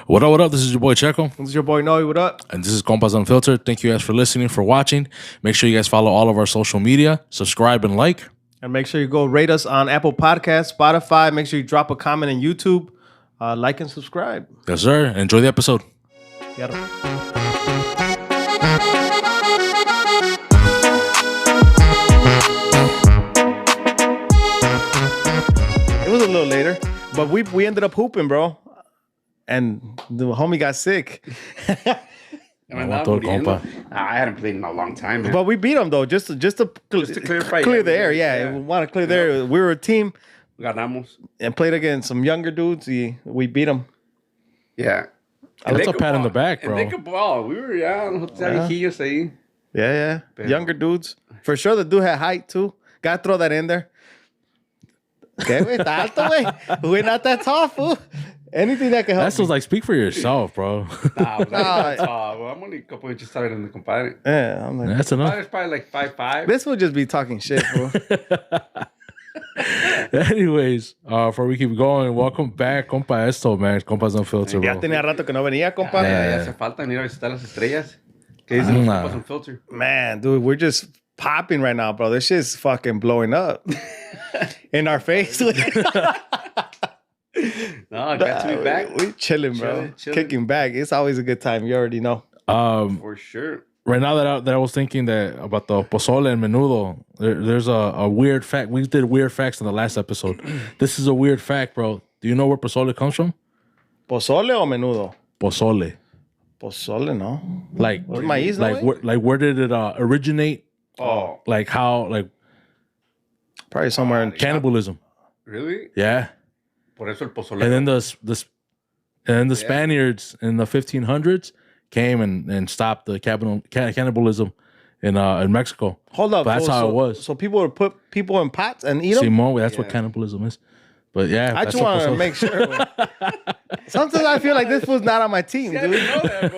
What up, what up? This is your boy Checo. This is your boy Noe. What up? And this is Compas Unfiltered. Thank you guys for listening, for watching. Make sure you guys follow all of our social media, subscribe and like. And make sure you go rate us on Apple Podcasts, Spotify. Make sure you drop a comment on YouTube. Like and subscribe. Yes, sir. Enjoy the episode. It was a little later, but we ended up hooping, bro. And the homie got sick. I hadn't played in a long time, man. But we beat him, though, just to clear the air. Yeah, we want to clear the air. We were a team. Ganamos. And played against some younger dudes. We beat them. Yeah. That's a pat on the back, bro. And they could ball. We were, ahí. Yeah. Younger dudes. For sure, the dude had height, too. Gotta throw that in there. Okay, wait, está alto, güey. We're not that tall, fool. Anything that can help. That's just like, speak for yourself, bro. I'm only a couple inches taller than the compadre. Yeah, I'm like, that's enough. It's probably like 5'5". This will just be talking shit, fool. Anyways, before we keep going, welcome back, compa Esto, man. Compas Unfiltered, Ya bro. tenía rato que no venía, compa. Ya hace falta venir a visitar las estrellas. ¿Qué dicen los Compas Unfiltered? Man, dude, we're just popping right now, bro. This shit's fucking blowing up in our face. No, glad to be back. We chilling, bro. Kicking back. It's always a good time. You already know. For sure. Right now that I was thinking that about the pozole and menudo, there's a weird fact. We did weird facts in the last episode. This is a weird fact, bro. Do you know where pozole comes from? ¿Pozole o menudo? Pozole. Pozole, no. Like, maíz, where did it originate? Oh. Like how, like... Probably somewhere in... Cannibalism. Really? Yeah. Por eso el pozole. And then the Spaniards in the 1500s came and stopped the cannibalism in Mexico. Hold up. But that's how it was. So people would put people in pots and eat them? Simón, that's what cannibalism is. But yeah, I just want to make sure. Sometimes I feel like this was not on my team, dude. I didn't know that,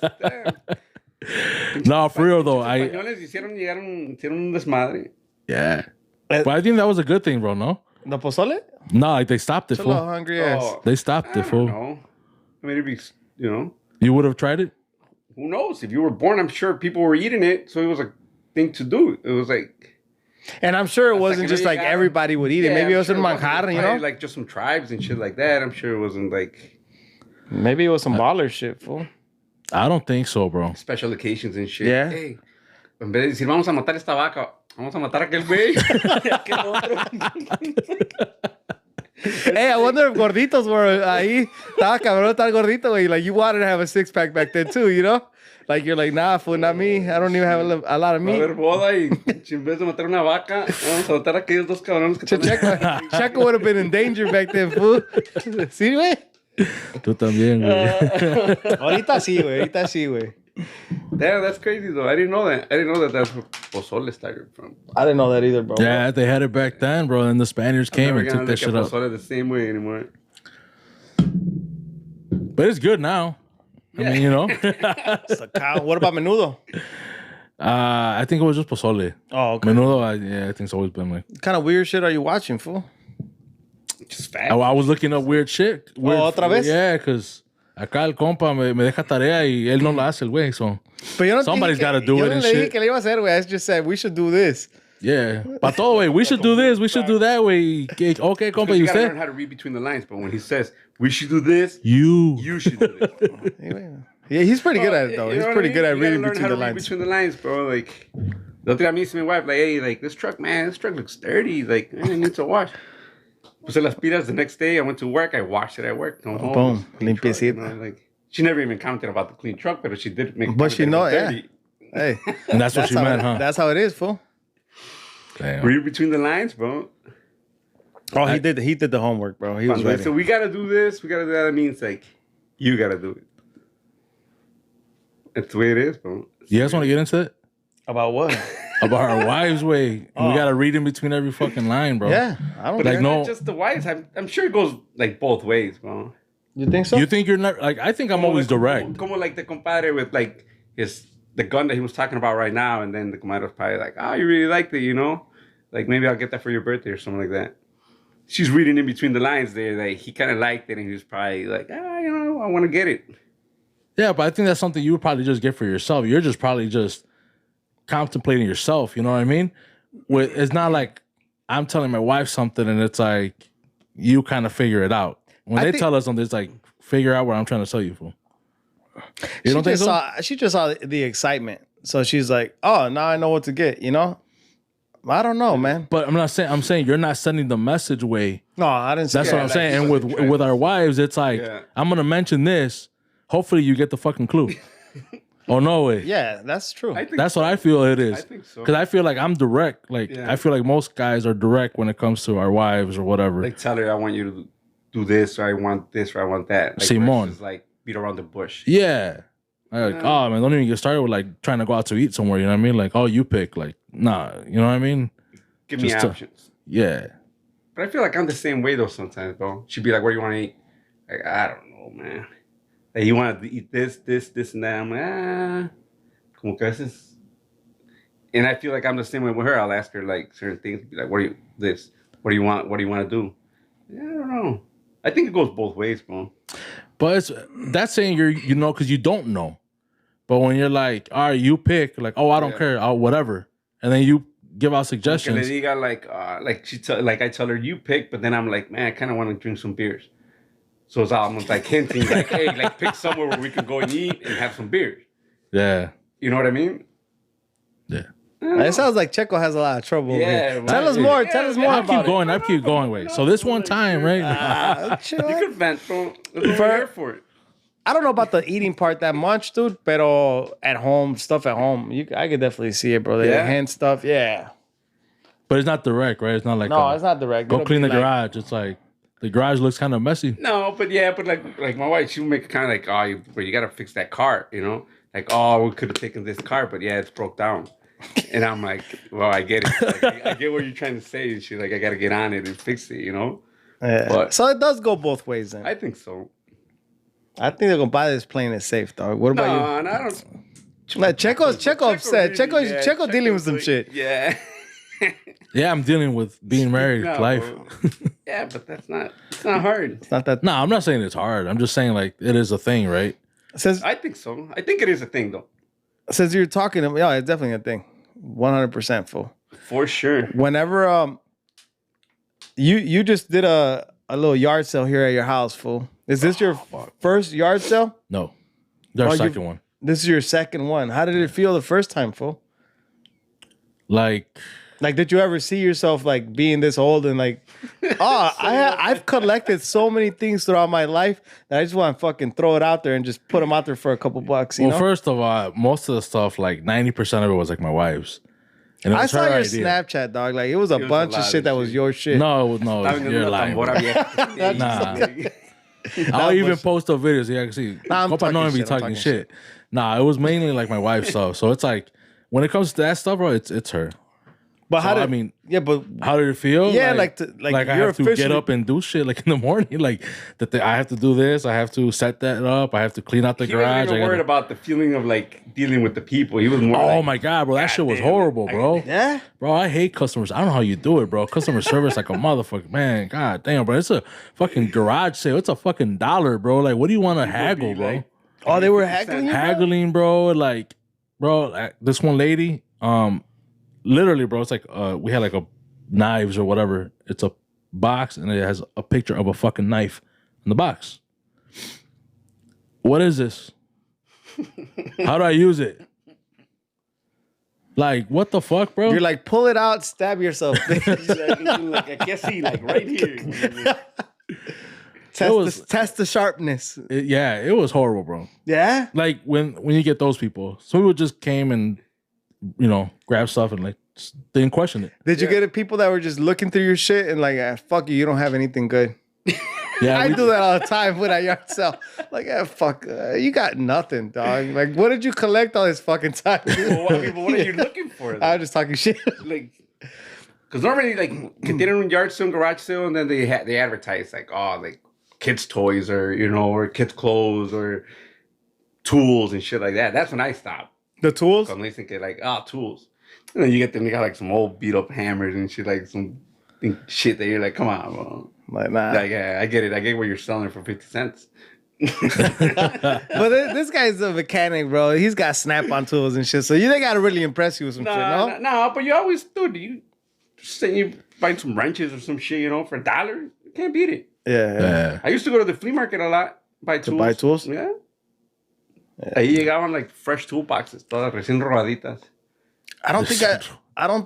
bro. Damn. No, for real though. Españoles hicieron un desmadre. Yeah. But I think that was a good thing, bro, no? The pozole? No, like they stopped it, It's a fool. little hungry ass. They stopped it, fool. No. I mean, it'd be, You would have tried it? Who knows? If you were born, I'm sure people were eating it, so it was a thing to do. It was like... And I'm sure it wasn't just like everybody would eat it. Maybe it was in manjar, you know? Like just some tribes and shit like that. I'm sure it wasn't like... Maybe it was some baller shit, fool. I don't think so, bro. Special occasions and shit. Yeah. Hey, en vez de decir, vamos a matar esta vaca, vamos a matar a aquel güey. Aquel otro. Hey, I wonder if gorditos were ahí. Estaba cabrón estar gordito, güey. Like, you wanted to have a six-pack back then, too, you know? Like, you're like, nah, fool, not me. I don't even have a lot of Va a meat. haber boda y en vez de matar una vaca, vamos a matar a aquellos dos cabrones que están... Checo would have been in danger back then, fool. ¿Sí, güey? Tú también, güey. Ahorita sí, güey. Damn, that's crazy, though. I didn't know that. That's where pozole started from. I didn't know that either, bro. Yeah, they had it back then, bro. And the Spaniards came and took that shit up. Pozole the same way anymore. But it's good now. I mean, you know. It's a cow. What about menudo? I think it was just pozole. Oh, okay. Menudo, I think it's always been like... What kind of weird shit are you watching, fool? Just fat. I was looking up weird shit. ¿Otra vez? Yeah, because acá el compa me deja tarea y él no la hace el güey, so... Somebody's got to do it and shit. Yo no le dije que le iba a hacer, güey. I just said we should do this. Yeah. Pa todo, güey. We should do this. We should do that, güey. Okay, compa, You you gotta said? learn how to read between the lines, but when he says, we should do this, You should do this. Yeah, he's pretty good at it, though. He's pretty good at reading between between the read lines. between the lines, bro. Like, the other time I meet my wife, like, hey, like, this truck looks dirty. Like, I need to wash. Puse las pilas the next day. I went to work. I washed it at work. Come home. Boom. Limpiecito. You know, like, she never even commented about the clean truck, but she did make. But she know, yeah. Dirty. Hey, And that's what she meant, huh? That's how it is, fool. Damn. Read between the lines, bro. Oh, he did the homework, bro. He was ready. So we gotta do this. We gotta do that. It means like you gotta do it. That's the way it is, bro. You guys want to get into it? About what? About our wives' way. We got to read in between every fucking line, bro. Yeah, I don't But Like, it's no- not just the wives. I'm sure it goes like both ways, bro. You think so? You think you're not... Like, I think I'm always direct. Como like the compadre with like the gun that he was talking about right now, and then the compadre was probably like, oh, you really liked it, you know? Like, maybe I'll get that for your birthday or something like that. She's reading in between the lines there. Like, he kind of liked it, and he was probably like, you know, I want to get it. Yeah, but I think that's something you would probably just get for yourself. You're just probably just contemplating yourself. You know what I mean? It's not like I'm telling my wife something and it's like you kind of figure it out. When they tell us something, it's like figure out what I'm trying to tell you for. You don't think so? She just saw the excitement, so she's like, "Oh, now I know what to get." You know? I don't know, man. But I'm not saying. I'm saying you're not sending the message way. No, I didn't. That's what I'm saying. And with our wives, it's like I'm gonna mention this. Hopefully, you get the fucking clue. Oh no way. Yeah, that's true. That's what I feel it is. I think so. Because I feel like I'm direct. Like I feel like most guys are direct when it comes to our wives or whatever. Like tell her I want you to do this, or I want this, or I want that. Like, Simon. Like beat around the bush. Yeah. Like, oh man, don't even get started with like trying to go out to eat somewhere. You know what I mean? Like, oh, you pick. Like, nah. You know what I mean? Give me options. Yeah. But I feel like I'm the same way though sometimes, bro. She'd be like, "What do you want to eat?" Like, I don't know, man. Like, you want to eat this, and that. I'm like, como que veces. And I feel like I'm the same way with her. I'll ask her like certain things. Be like, "What do you this? What do you want? What do you want to do?" Yeah, I don't know. I think it goes both ways, bro. But that's saying you know because you don't know. But when you're like, all right, you pick. Like, oh, I don't care. Oh, whatever. And then you give out suggestions. And then you got like I tell her you pick, but then I'm like, man, I kind of want to drink some beers. So it's almost like hinting, like, hey, like pick somewhere where we can go and eat and have some beers. Yeah. You know what I mean? Yeah. It sounds like Checo has a lot of trouble. Yeah. Tell us more. Tell us more I about keep going. Wait. So this one time, right? You could vent, bro. That's what we're here for it. I don't know about the eating part that much, dude. But at home, stuff at home, I could definitely see it, bro. The hand stuff, yeah. But it's not direct, right? It's not like it's not direct. Go clean the garage. It's like the garage looks kind of messy. No, but like my wife, she would make it kind of like, oh, you got to fix that car, you know? Like, oh, we could have taken this car, but yeah, it's broke down. And I'm like, well, I get it. Like, I get what you're trying to say. And she's like, I got to get on it and fix it, you know? Yeah. But so it does go both ways then. I think so. I think they're going to buy this plane as safe, dog. What about you? No, I don't. Like, Checo upset. Really, Checo dealing with some like, shit. Yeah. Yeah, I'm dealing with being married life. Yeah, but it's not hard. It's not that. No, I'm not saying it's hard. I'm just saying like it is a thing, right? I think so. I think it is a thing though. Since you're talking, yeah, it's definitely a thing. 100% full. For sure. Whenever you just did a little yard sale here at your house, fool. Is this your first yard sale? No. Their second one. This is your second one. How did it feel the first time, fool? Like, did you ever see yourself like being this old and like, I've collected so many things throughout my life that I just want to fucking throw it out there and just put them out there for a couple bucks. You know? First of all, most of the stuff, like 90% of it was like my wife's. And I saw your Snapchat, dog. Like it was a bunch of shit that was your shit. No, you're lying. Nah. I'll even post the videos. Yeah, I can see. Compa know me talking shit. Nah, it was mainly like my wife's stuff. So it's like when it comes to that stuff, bro, it's her. But how did how did it feel? Yeah, like I have to get up and do shit like in the morning, like I have to do this, I have to set that up, I have to clean out the garage. He wasn't worried about the feeling of like dealing with the people. He was more. Oh my god, bro, that shit was horrible, bro. Yeah, bro, I hate customers. I don't know how you do it, bro. Customer service like a motherfucker, man. God damn, bro, it's a fucking garage sale. It's a fucking $1, bro. Like, what do you want to haggle, bro? Like, oh, they were haggling, bro. Like, bro, this one lady, literally, bro, it's like we had like a knives or whatever. It's a box and it has a picture of a fucking knife in the box. What is this? How do I use it? Like, what the fuck, bro? You're like, pull it out, stab yourself. like, I can't see, like right here. Test the sharpness. It was horrible, bro. Yeah? Like when you get those people. Some people just came and grab stuff and like just didn't question it. Did you get people that were just looking through your shit and like, fuck you don't have anything good? Yeah, I do that all the time when I yard sell. Like, fuck, you got nothing, dog. Like, what did you collect all this fucking time? Well, what are you looking for? Though? I'm just talking shit. Like, because normally, like, que tienen un yard sale, garage sale, and then they advertise like, like kids' toys or kids' clothes or tools and shit like that. That's when I stop. The tools? Because they think like, tools. And then you get them, you got like some old beat up hammers and shit, like some shit that you're like, come on, bro. Like, nah. Like, yeah, I get it. I get what you're selling for 50 cents. But this guy's a mechanic, bro. He's got snap-on tools and shit. So they gotta really impress you with some shit, no? No, but you always do. You saying you find some wrenches or some shit, for $1. You can't beat it. Yeah. I used to go to the flea market a lot, buy tools. To buy tools? Yeah. Ahí llegaban like fresh toolboxes, todas recién robaditas. I don't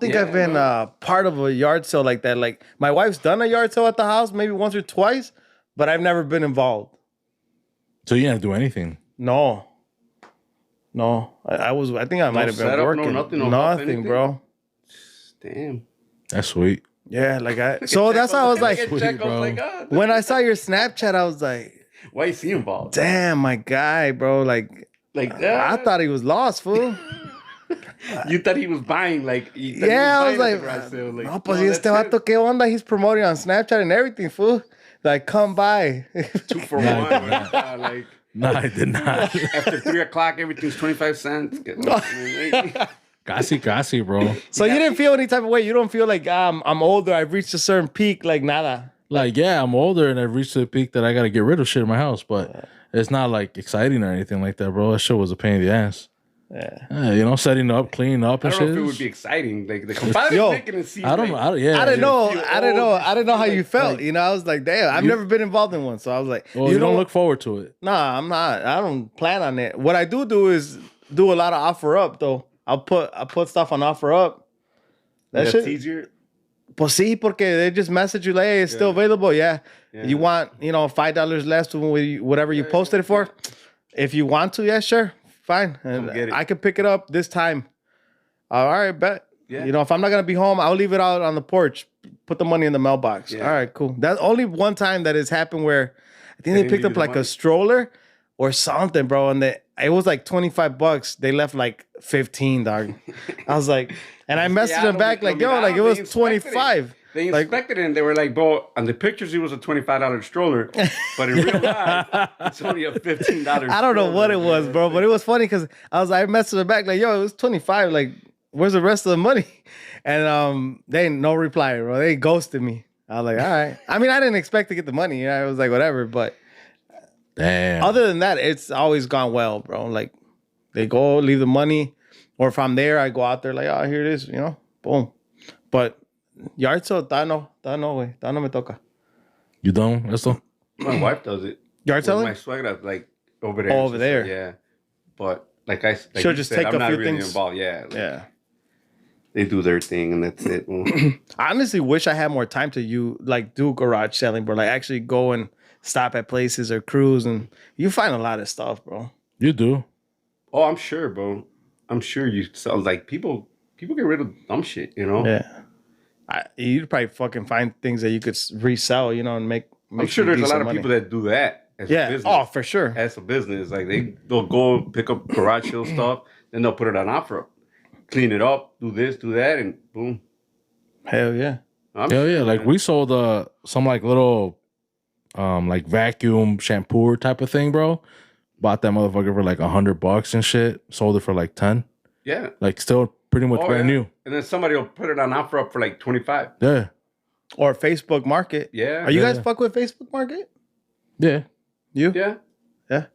think I've been part of a yard sale like that. Like my wife's done a yard sale at the house maybe once or twice, but I've never been involved. So you didn't do anything? No. I think I might have been working. Nothing, bro. Damn. That's sweet. Yeah, so that's how I was like, sweet, bro. When I saw your Snapchat, I was like, why is he involved? Damn, my guy, bro. Like that. I thought he was lost, fool. You thought he was buying, I was like, no, pues este vato, ¿qué onda? He's promoting on Snapchat and everything, fool. Like, come by. 2 for 1. No, I did not. After 3 o'clock, everything's 25 cents. Casi, bro. So you didn't feel any type of way? You don't feel like, I'm older, I've reached a certain peak, like nada? Like, yeah, I'm older and I've reached the peak that I got to get rid of shit in my house, but it's not like exciting or anything like that, bro. That shit was a pain in the ass. Yeah. Setting up, cleaning up and shit. I don't know if it would be exciting. Like the compadre making it seem. I don't know. I didn't know how you felt. I was like, damn, I've never been involved in one. So I was like, well, you don't look forward to it. Nah, I'm not. I don't plan on it. What I do is do a lot of offer up though. I put stuff on offer up. That's easier. Pues sí, porque they just message you, like, hey, it's still available. Yeah. You want, $5 less than whatever you posted it for. If you want to, yeah, sure. Fine. And I can pick it up this time. All right, bet. Yeah. If I'm not going to be home, I'll leave it out on the porch. Put the money in the mailbox. Yeah. All right, cool. That's only one time that has happened where I think they picked up like a stroller or something, bro. And it was like $25. They left like 15, dog. I was like, and I messaged them back like, yo, like it was 25. They inspected it and they were like, bro, on the pictures it was a $25 stroller, but in real life it's only a $15 I don't know what it was, bro, but it was funny because I messaged them back like, yo, it was 25. Like, where's the rest of the money? And they no reply, bro. They ghosted me. I was like, all right. I mean, I didn't expect to get the money. I was like, whatever. But damn. Other than that, it's always gone well, bro. Like, they go leave the money, or if I'm there, I go out there like, oh, here it is, boom. But yard sale, no, güey. No me toca. You don't? Esto? My wife does it. Yard selling? My suegra, like, over there. Oh, over there. Yeah. But, like she'll just take I'm a not few really things. involved. Yeah. Yeah. They do their thing, and that's it. I honestly wish I had more time to do garage selling, bro. Like, actually go and stop at places or cruise, and you find a lot of stuff, bro. You do. Oh, I'm sure, bro. I'm sure you sell, like, people get rid of dumb shit, Yeah. You'd probably fucking find things that you could resell, and make I'm sure there's a lot of people that do that as a business. Oh, for sure. As a business. Like, they'll go pick up garage sale stuff, then they'll put it on offer. Clean it up, do this, do that, and boom. Hell yeah. Hell yeah. Like, we sold some, like, little, like, vacuum shampoo type of thing, bro. Bought that motherfucker for, like, $100 and shit. Sold it for, like, 10. Yeah. Like, still pretty much brand new. And then somebody will put it on offer up for, like, 25. Yeah. Or Facebook Market. Yeah. Are you guys fuck with Facebook Market? Yeah. You? Yeah. Yeah.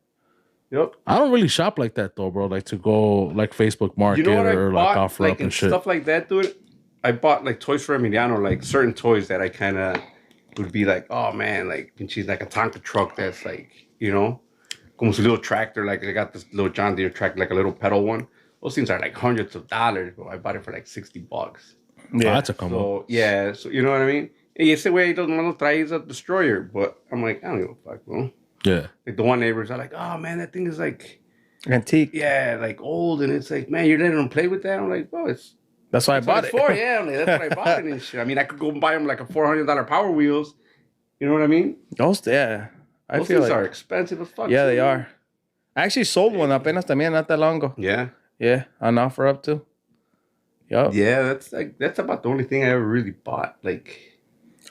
Yep. I don't really shop like that, though, bro. Like, to go, like, Facebook Market or, like, offer up and shit. Stuff like that, dude. I bought, like, toys for Emiliano, like, certain toys that I kind of would be like, oh, man, like, and she's like a Tonka truck that's, like, como su little tractor. Like, I got this little John Deere tractor, like a little pedal one. Those things are, like, hundreds of dollars, bro. I bought it for, like, $60. Yeah, that's a combo. So, yeah, so you know what I mean? Y ese güey doesn't want to try, he's a destroyer. But I'm like, I don't give a fuck, bro. Yeah. Like, the one neighbors are like, oh, man, that thing is, like... antique. Yeah, like, old. And it's like, man, you're letting them play with that? I'm like, bro, that's why I bought it. For. Yeah, like, that's what I bought it and shit. I mean, I could go buy them, like, a $400 Power Wheels. You know what I mean? Those, yeah. Those things are expensive as fuck. Yeah, they are. I actually sold one apenas también not that long ago. Yeah. Yeah, on offer up too. Yup. Yeah, that's about the only thing I ever really bought. Like,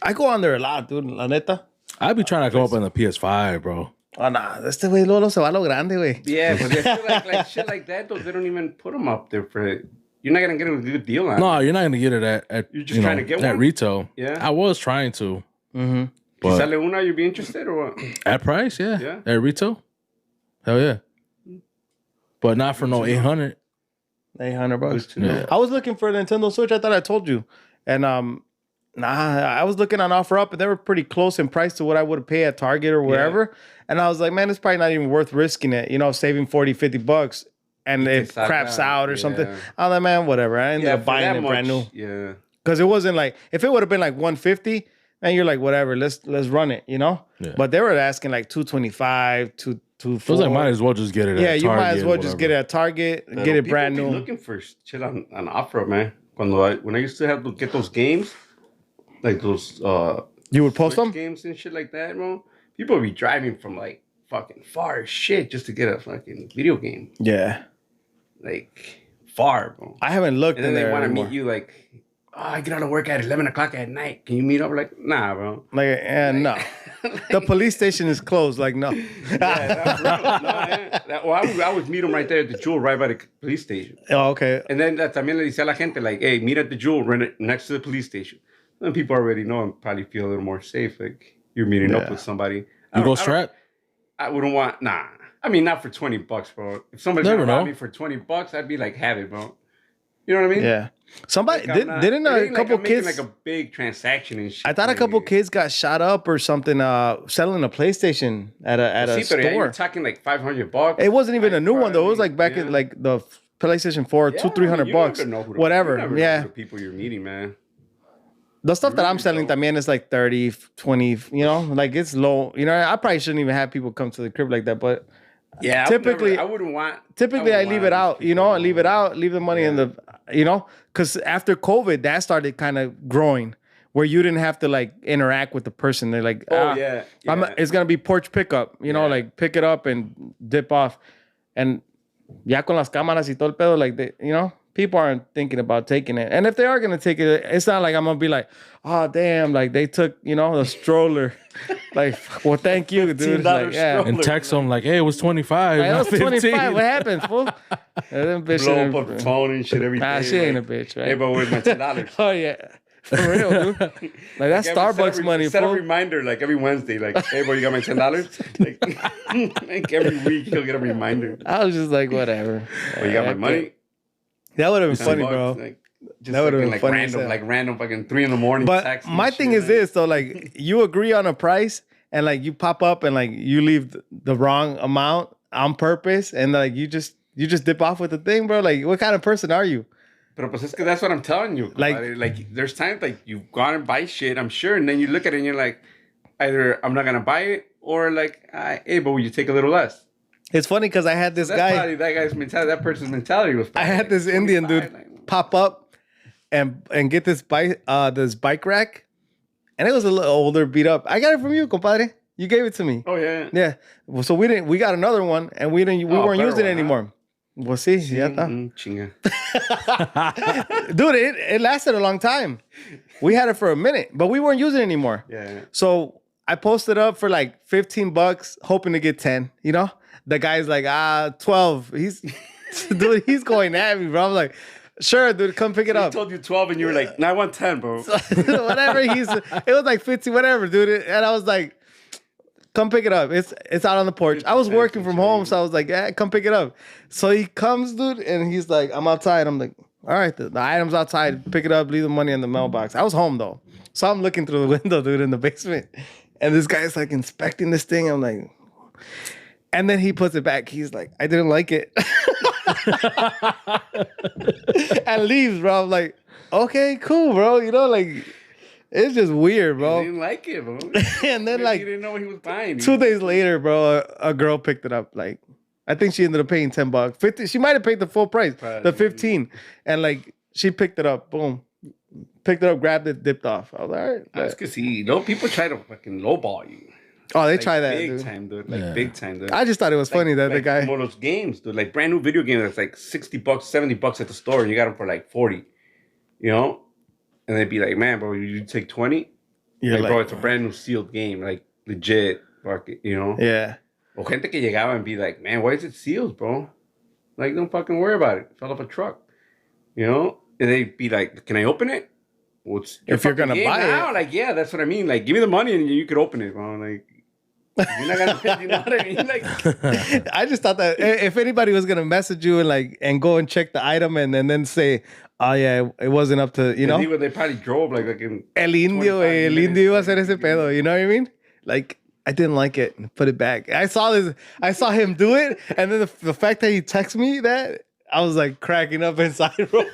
I go on there a lot, dude. La neta. I be trying to go up on the PS5, bro. Oh, nah. Este güey Lolo se va a lo grande, güey. Yeah, but shit like that, though, they don't even put them up there for it. You're not going to get a good deal on it. No, you're not going to get it at you're just trying to get at one? retail. Yeah. I was trying to. Mm-hmm. Si sale una, you'd be interested or what? At price, yeah. Yeah. At retail? Hell yeah. But not for no 800. $800. Yeah. I was looking for a Nintendo Switch. I thought I told you. And I was looking on OfferUp, and they were pretty close in price to what I would pay at Target or wherever. Yeah. And I was like, man, it's probably not even worth risking it, saving $40-$50 and it craps out or something. I was like, man, whatever. I ended up buying it brand new. Yeah. Because it wasn't like, if it would have been like $150, and you're like, whatever, let's run it, Yeah. But they were asking like $225, $240. I was like, might as well just get it at Target. Yeah, you might as well just get it at Target, get it brand new. Looking for shit on OfferUp, man. When I used to have to get those games, like those you would post them? Games and shit like that, bro. People would be driving from like fucking far as shit just to get a fucking video game. Yeah. Like far, bro. I haven't looked and then in there they want to anymore. meet you like, I get out of work at 11 o'clock at night. Can you meet up? Like, nah, bro. Like, no. The police station is closed. Like, no. I would meet them right there at the Jewel, right by the police station. Oh, okay. And then también le dice a la gente, like, hey, meet at the Jewel right next to the police station. And people already know and probably feel a little more safe. Like, you're meeting up with somebody. You go strap? I wouldn't want, nah. I mean, not for $20, bro. If somebody's gonna rob me for $20, I'd be like, have it, bro. You know what I mean? Yeah. Somebody didn't a couple kids like a big transaction and shit. I thought a couple kids got shot up or something selling a PlayStation at a store. Yeah, you're talking like $500. It wasn't even a new one though. It was like back in like the PlayStation 4, $200-$300. Whatever. Yeah. The people you're meeting, man. The stuff that I'm selling también is like 30, 20, like it's low. I probably shouldn't even have people come to the crib like that, but yeah, typically I wouldn't want. Typically, I leave it out, leave it out, leave the money in the, because after COVID, that started kind of growing where you didn't have to like interact with the person. They're like, it's going to be porch pickup, like pick it up and dip off. And ya con las cámaras y todo el pedo, like, people aren't thinking about taking it. And if they are going to take it, it's not like I'm going to be like, oh, damn, like they took, the stroller. Like, well, thank you, dude. Like, yeah. And text them like, hey, it was 25. Like, it was 25. What happened, fool? And then blow up the phone and shit every day. Nah, she ain't a bitch, right? Hey, but with my $10. Oh, yeah. For real, dude. Like, that's Starbucks money, set fool. a reminder, like, every Wednesday. Like, hey, bro, you got my $10? Like every week, he'll get a reminder. I was just like, whatever. Oh, you got my money? That would have been funny, bro. Like, that would have been like funny. Random fucking 3 a.m. But my thing is this, though, like, you agree on a price and like you pop up and like you leave the wrong amount on purpose and like you just dip off with the thing, bro. Like, what kind of person are you? Pero pues es que that's what I'm telling you. Like there's times like you've gone and buy shit, I'm sure, and then you look at it and you're like, either I'm not gonna buy it or like, hey, but will you take a little less? It's funny because I had this guy. Probably that guy's mentality. That person's mentality was. I had this Indian dude pop up and get this bike rack, and it was a little older, beat up. I got it from you, compadre. You gave it to me. Oh yeah. Yeah. Well, so we got another one, and we weren't using it anymore. Well, see, ya está. Chinga. Dude, it lasted a long time. We had it for a minute, but we weren't using it anymore. Yeah. So I posted up for like $15, hoping to get 10. The guy's like, 12. Dude, he's going at me, bro. I'm like, sure, dude, come pick it up. I told you 12 and you were like, no, I want 10, bro. Whatever. It was like 15, whatever, dude. And I was like, come pick it up. It's out on the porch. I was working from home, so I was like, yeah, come pick it up. So he comes, dude, and he's like, I'm outside. I'm like, all right, the item's outside. Pick it up, leave the money in the mailbox. I was home, though. So I'm looking through the window, dude, in the basement. And this guy's like inspecting this thing. I'm like... And then he puts it back. He's like, I didn't like it. And leaves, bro. I'm like, okay, cool, bro. Like, it's just weird, bro. He didn't like it, bro. And then, Maybe like, he didn't know what he was buying. 2 days later, bro, a girl picked it up. Like, I think she ended up paying $10. 50. She might have paid the full price, the 15. And, like, she picked it up. Boom. Picked it up, grabbed it, dipped off. I was like, all right. That's because people try to fucking lowball you. Oh, they try that, big dude. Time, dude. Like, big time, dude. I just thought it was funny that the guy... One of those games, dude. Like, brand new video game that's like $60, $70 at the store, and you got them for like 40. And they'd be like, man, bro, you take 20? Yeah, like, bro, it's a brand new sealed game. Like, legit. Yeah. O gente que llegaba and be like, man, why is it sealed, bro? Like, don't fucking worry about it. It fell off a truck. And they'd be like, can I open it? if you're gonna buy now, it. like, yeah, that's what I mean. Like, give me the money and you could open it, bro. Like, you're not gonna, you know what I mean? Like, I just thought that if anybody was gonna message you and go and check the item and then say, oh yeah, it wasn't up to, you know. They probably drove like in El indio iba a hacer ese pedo. You know what I mean? Like, I didn't like it. Put it back. I saw him do it, and then the fact that he texted me that, I was like cracking up inside, bro.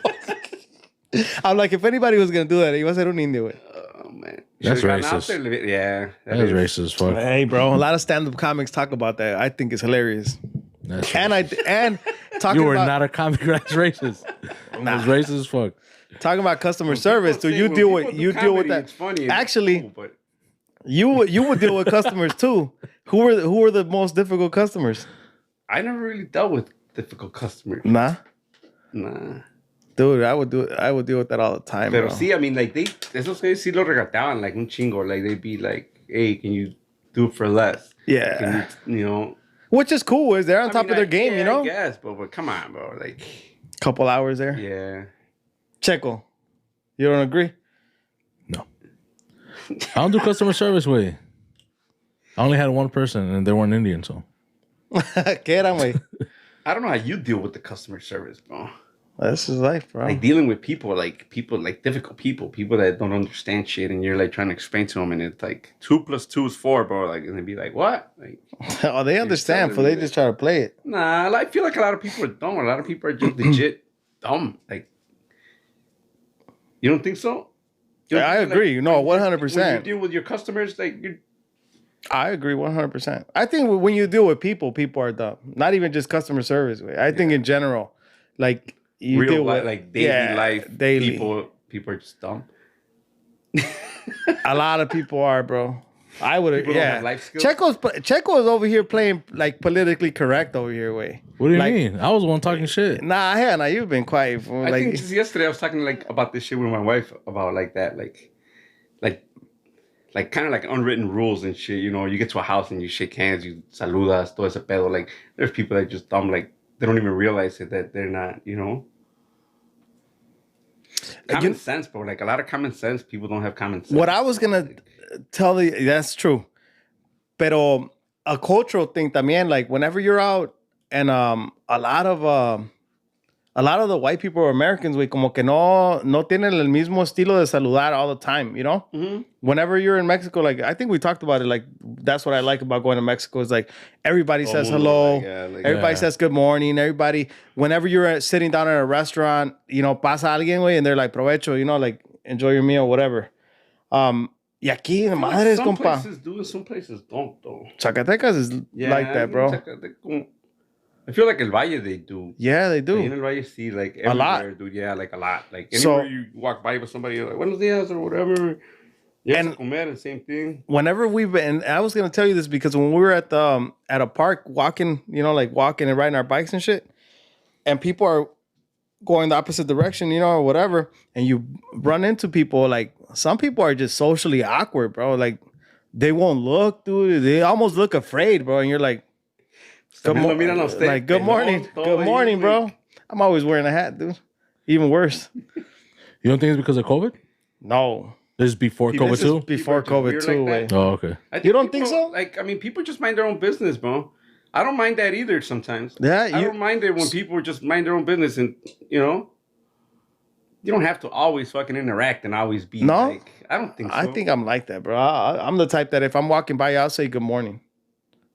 I'm like, if anybody was gonna do that, he was a un indio. Oh man, that's racist. Yeah, that is racist. Fuck. Hey, bro, a lot of stand-up comics talk about that. I think it's hilarious. That's and talking you were about, not a comic. That's racist. Nah. It's racist as fuck. Talking about customer service, dude. You deal with that. It's funny. Actually, cool, but you would deal with customers too. Who were the most difficult customers? I never really dealt with difficult customers. Nah. Dude, I would deal with that all the time. Pero bro. sí, I mean, like esos güeyes sí lo regataban like un chingo. Like they'd be like, hey, can you do it for less? Yeah. Can you know. Which is cool. Is they're on top of their game, you know? I guess, but come on, bro. Like, couple hours there. yeah. Checo, you don't agree? No. I don't do customer service way. I only had one person, and they weren't Indian, so. ¿Qué eran, güey? I don't know how you deal with the customer service, bro. This is life, bro. Like dealing with people like difficult people that don't understand shit, and you're like trying to explain to them, and it's like 2 + 2 is 4, bro. Like, and they'd be like, "What?" Like, oh, they understand, but they just try to play it. Nah, I feel like a lot of people are dumb. A lot of people are just legit dumb. Like, you don't think so? Yeah, I agree. No, 100%. When you deal with your customers, like I agree 100%. I think when you deal with people are dumb. Not even just customer service. I think in general, like you real deal life, with like daily life, daily. people are just dumb. A lot of people are, bro. I would, People don't have life skills? Checo is over here playing like politically correct over here, way. What do you mean? I was the one talking shit. Nah, hell, nah, you've been quiet for I like. think just yesterday I was talking like about this shit with my wife about like that, like kind of like unwritten rules and shit. You know, you get to a house and you shake hands, you saludas, todo ese pedo. Like, there's people that are just dumb, like they don't even realize it, that they're not, you know. Common sense, bro. Like a lot of common sense, people don't have common sense. What I was gonna tell you, that's true. Pero a cultural thing también, like whenever you're out and a lot of the white people or Americans, we como que no tienen el mismo estilo de saludar all the time, you know? Mm-hmm. Whenever you're in Mexico, like I think we talked about it, like that's what I like about going to Mexico is like everybody says hello, everybody says good morning, everybody, whenever you're sitting down at a restaurant, you know, pasa alguien, güey, and they're like, provecho, you know, like enjoy your meal, whatever. Y aquí, madres, some compa. places do and some places don't, though. Zacatecas is like that, bro. I feel like El Valle, they do. Yeah, they do. In El Valle, see, like everywhere, a lot. dude. Yeah, like a lot. Like anywhere you walk by with somebody, you're like, buenos dias or whatever. Yeah, and comer, the same thing. Whenever we've been, and I was gonna tell you this because when we were at a park walking, you know, like walking and riding our bikes and shit, and people are going the opposite direction, you know, or whatever, and you run into people, like some people are just socially awkward, bro. Like they won't look, dude. They almost look afraid, bro. And you're like, good morning, bro. I'm always wearing a hat, dude. Even worse. You don't think it's because of COVID? No. This is before COVID too? Before COVID too, like way. Oh, okay. You don't think so? Like, I mean, people just mind their own business, bro. I don't mind that either sometimes. Yeah, I don't mind it when people just mind their own business and, you know, you don't have to always fucking interact and always be like, I don't think so. I think I'm like that, bro. I'm the type that if I'm walking by, I'll say good morning.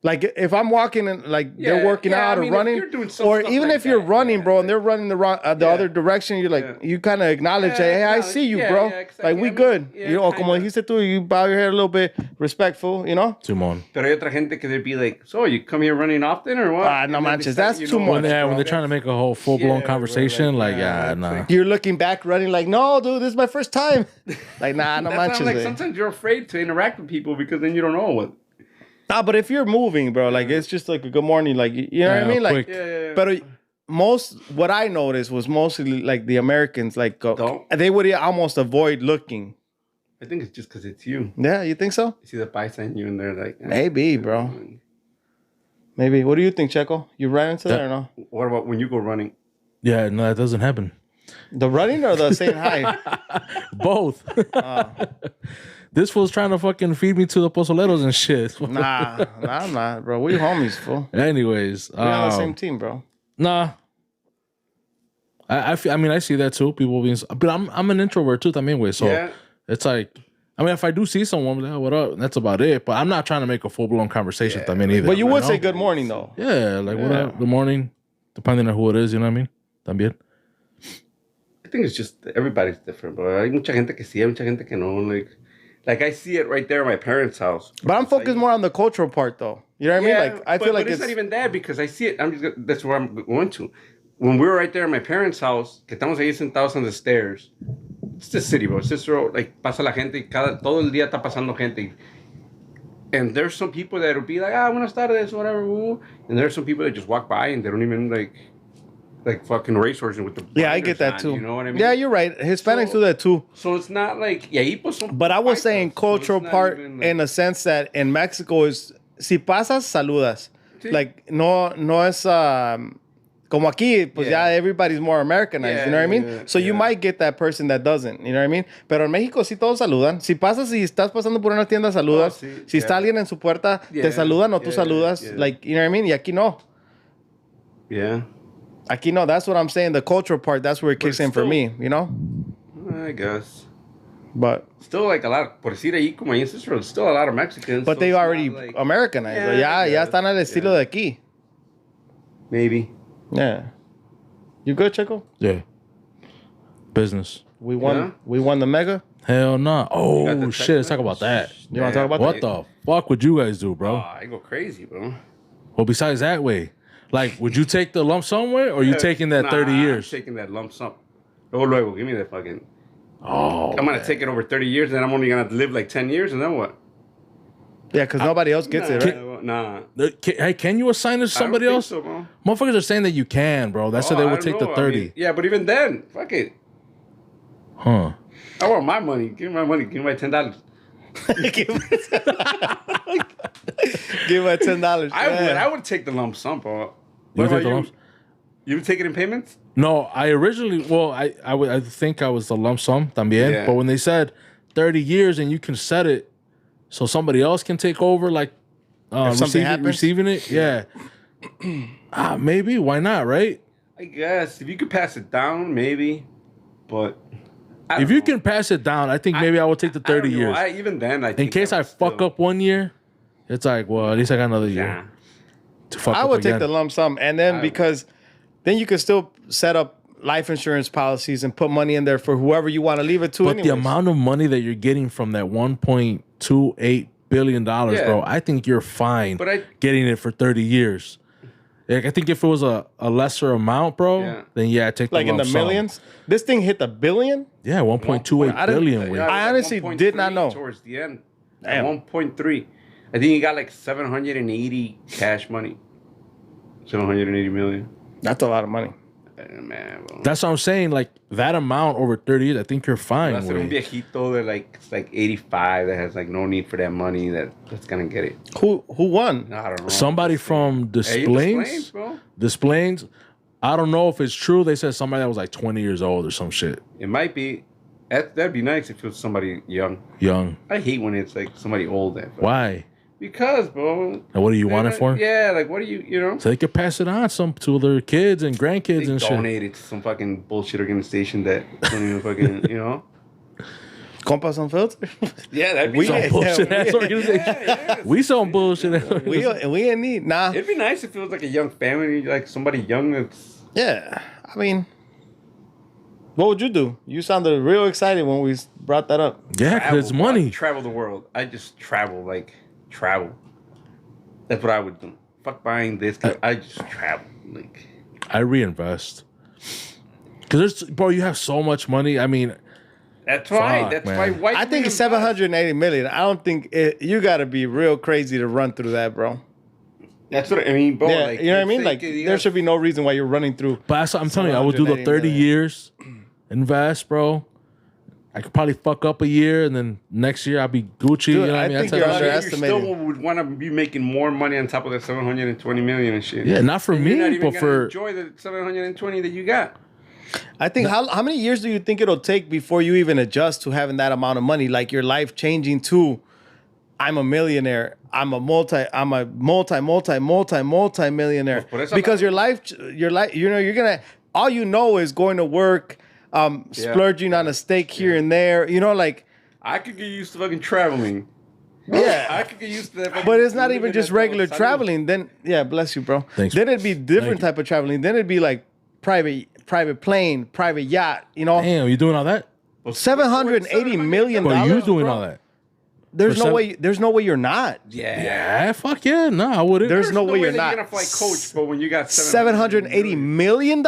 Like if I'm walking and like they're working out or running, or even like if you're running, bro, and they're running the other direction, you're like you kind of acknowledge, hey, I see you, bro. Like we good, you know. Como dijiste tú, you bow your head a little bit, respectful, you know. Simón. Pero hay otra gente que they'd be like, so you come here running often or what? No manches, that's too much. When they're trying to make a whole full blown conversation, like nah. You're looking back, running like, no, dude, this is my first time. Like no manches. Like sometimes you're afraid to interact with people because then you don't know what. Nah, but if you're moving, bro, like it's just like a good morning, like you know what I mean, like. But what I noticed was mostly like the Americans, like they would almost avoid looking. I think it's just because it's you. Yeah, you think so? You see the paisa in you, and they're like, maybe, bro. Maybe. What do you think, Checo? You ran into that or no? What about when you go running? Yeah, no, that doesn't happen. The running or the saying hi? Both. This fool's trying to fucking feed me to the pozoleros and shit. Nah, I'm not, bro. We homies, fool. Anyways. We're on the same team, bro. Nah. I mean, I see that too. People being... But I'm an introvert too, anyway. So it's like... I mean, if I do see someone, I'm like, oh, what up? That's about it. But I'm not trying to make a full-blown conversation with them either. But you would say good morning, though. Yeah, like, what up? Good morning. Depending on who it is, you know what I mean? También. I think it's just everybody's different, bro. Hay mucha gente que sí, hay mucha gente que no. Like I see it right there at my parents' house. But I'm focused more on the cultural part, though. You know what I mean? Like, I feel like it's not even that because I see it. That's where I'm going to. When we were right there at my parents' house, que estamos ahí sentados on the stairs. It's the city, bro. It's this road. Like, pasa la gente. Todo el día está pasando gente. And there's some people that will be like, buenas tardes, whatever. And there's some people that just walk by and they don't even like fucking racehorses with the. Yeah, I get that on, too. You know what I mean? Yeah, you're right. Hispanics do that too. So it's not like But I was saying cultural part in a sense that in Mexico is si pasas saludas. Sí. Like no es como aquí, pues ya everybody's more Americanized, you know what I mean? So you might get that person that doesn't, you know what I mean? Pero en México sí todos saludan. Si estás pasando por una tienda, saludas. Si está alguien en su puerta, te saludan o tú saludas. Like, you know what I mean? Y aquí no. Yeah. Aquí no. That's what I'm saying. The cultural part, that's where it kicks in for me, you know? I guess. But still like a lot, por decir ahí como ahí en Cicero, still a lot of Mexicans. But they already Americanized. Ya están al estilo de aquí. Maybe. Yeah. You good, Chico? Yeah. Business. We won the mega? Hell no. Oh shit, let's talk about that. You want to talk about what the fuck would you guys do, bro? I go crazy, bro. Well, besides that way, like, would you take the lump sum way or you taking that 30 years? I'm taking that lump sum. Luego, give me that fucking... Oh, I'm going to take it over 30 years and then I'm only going to live like 10 years and then what? Yeah, because nobody else gets it, right? Nah. Hey, can you assign it to somebody else? So, bro. Motherfuckers are saying that you can, bro. That's why they would take the 30. I mean, yeah, but even then, fuck it. Huh. I want my money. Give me my money. Give me my $10. Give my $10. I would take the lump sum, bro. What about you? You would take it in payments? No, I originally, I think I was the lump sum también. Yeah. But when they said 30 years and you can set it so somebody else can take over, like receiving it, yeah. Maybe. Why not, right? I guess. If you could pass it down, maybe. But if you can pass it down, I think maybe I would take the 30 years. Even then, I think in case I fuck up 1 year, it's like, well, at least I got another year to fuck up. I would again. take the lump sum, and then because then you could still set up life insurance policies and put money in there for whoever you want to leave it to. But the amount of money that you're getting from that $1.28 billion, bro, I think you're fine getting it for 30 years. Like, I think if it was a lesser amount, bro, then I take the like in the millions. This thing hit the billion. Yeah, 1.28 billion. I honestly did not know. Towards the end, 1.3. I think he got like 780 cash money. 780 million. That's a lot of money. Man, well, that's what I'm saying. Like that amount over 30 years, I think you're fine. That's un viejito that it's like 85 that has like no need for that money that's gonna get it. Who won? I don't know. Somebody from Displays. Displays. I don't know if it's true. They said somebody that was like 20 years old or some shit. It might be. That'd be nice if it was somebody young. I hate when it's like somebody old. Why? Because, bro. And what do you want it for? Yeah, like what do you know? So they could pass it on to their kids and grandkids and shit. Donate it to some fucking bullshit organization that don't even fucking, you know. Compas Unfiltered? Yeah, that'd be some bullshit ass organization. Yeah. We some bullshit. We in need. Nah. It'd be nice if it was like a young family, like somebody young that's. Yeah, I mean. What would you do? You sounded real excited when we brought that up. Yeah, because it's money. I travel the world. I just travel, travel. That's what I would do. Fuck buying this. I just travel. I reinvest. Because bro, you have so much money. I mean, that's right. That's why. I think it's 780 million. I don't think you got to be real crazy to run through that, bro. That's what I mean, bro. Yeah, you know what I mean? Like, there should be no reason why you're running through. But I'm telling you, I would do the 30 years, invest, bro. I could probably fuck up a year, and then next year I'll be Gucci. Dude, you know what I mean? think you're underestimating. You still would want to be making more money on top of the 720 million and shit. Yeah, not for me, you're not even but for enjoy the 720 that you got. I think how many years do you think it'll take before you even adjust to having that amount of money? Like your life changing to, I'm a millionaire. I'm a multi-millionaire. Because your life, you know, you're gonna, all you know is going to work, splurging on a steak here and there. You know, like I could get used to fucking traveling. Yeah, I could get used to that. But it's not even just regular traveling. Then, yeah, bless you, bro. Thanks. Then it'd be different type of traveling. Then it'd be like private plane, private yacht. You know, Damn, you doing all that? $780 million. But you doing all that? There's no way. There's no way you're not. Yeah, fuck yeah. No, I wouldn't. There's no way you're not. You're gonna fly coach, but when you got $780 million,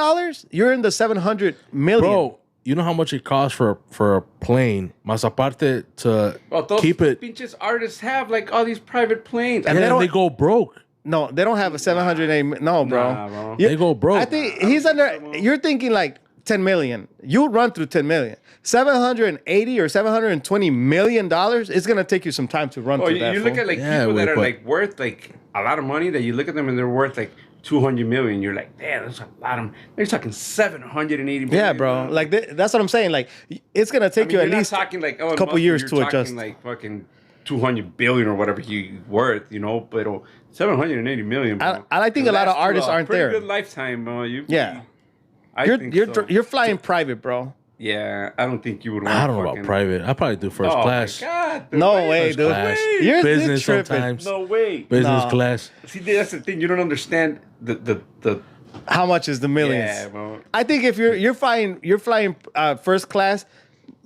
you're in the 700 million. Bro, you know how much it costs for a plane? Más aparte to keep it. Pinches artists have like all these private planes, And then they go broke. No, they don't have a 780. No, bro. Nah, bro. They go broke. I think he's under. You're thinking like 10 million. You run through 10 million. 780 or 720 million dollars. It's gonna take you some time to run through that. You look at like people that are like worth like a lot of money. That you look at them and they're worth like 200 million. You're like, damn, that's a lot of. They're talking 780 million. Yeah, bro. Like that's what I'm saying. Like it's gonna take you at least talking like a couple years to adjust. Like fucking 200 billion or whatever you worth, you know. But 780 million. Bro. I think a lot of artists aren't there. Good lifetime, bro. You're flying private, bro. Yeah, I don't think you would want. I don't know about private. I probably do first class. My God, no way, dude. You're business sometimes. No way. Business class. See, that's the thing. You don't understand the how much is the millions. Yeah, bro. I think if you're flying first class,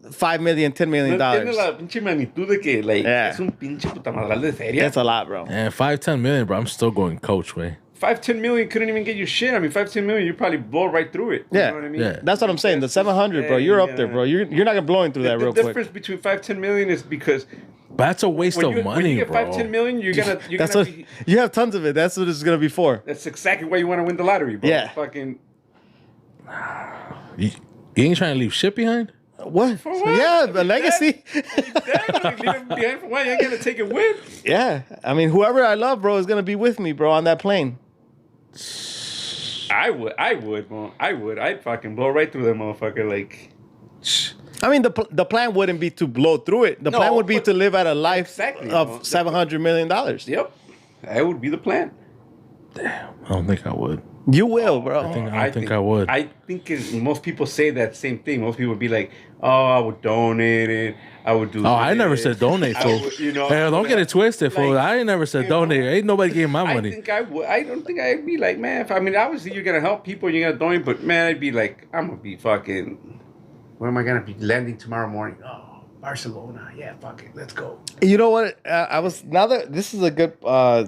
$5 million, $10 million. La pinche magnitud de que like es un pinche puta madral de feria. That's a lot, bro. And 5-10 million, bro. I'm still going coach way. 5-10 million couldn't even get you shit. I mean, 5-10 million, you probably blow right through it. Yeah, you know what I mean? Yeah. That's what I'm saying. The 700, bro. You're up there, bro. You're not gonna blow through that real quick. The difference between 5-10 million is because that's a waste of money, when you get bro. 5-10 million, you're gonna you have tons of it. That's what it's gonna be for. That's exactly why you want to win the lottery, bro. Yeah. Fucking. You ain't trying to leave shit behind? What? Yeah, the legacy. Exactly. Leave it behind for what? You ain't gonna take it with. Yeah, I mean, whoever I love, bro, is gonna be with me, bro, on that plane. I would, bro. I'd fucking blow right through that motherfucker, like. I mean, the plan wouldn't be to blow through it. The plan would be to live at a life of $700 million. Yep, that would be the plan. Damn, I don't think I would. You will, bro. I think I would. I think most people say that same thing. Most people would be like, "Oh, I would donate it. I would do." I never said donate, fool. Hey, don't get it twisted, fool. Like, I ain't never said donate. Ain't nobody gave my money. I think I would. I don't think I'd be like, man. I mean, obviously you're gonna help people. You're gonna donate, but man, I'd be like, I'm gonna be fucking. Where am I gonna be landing tomorrow morning? Oh, Barcelona. Yeah, fuck it. Let's go. You know what? Now that this is a good. Pero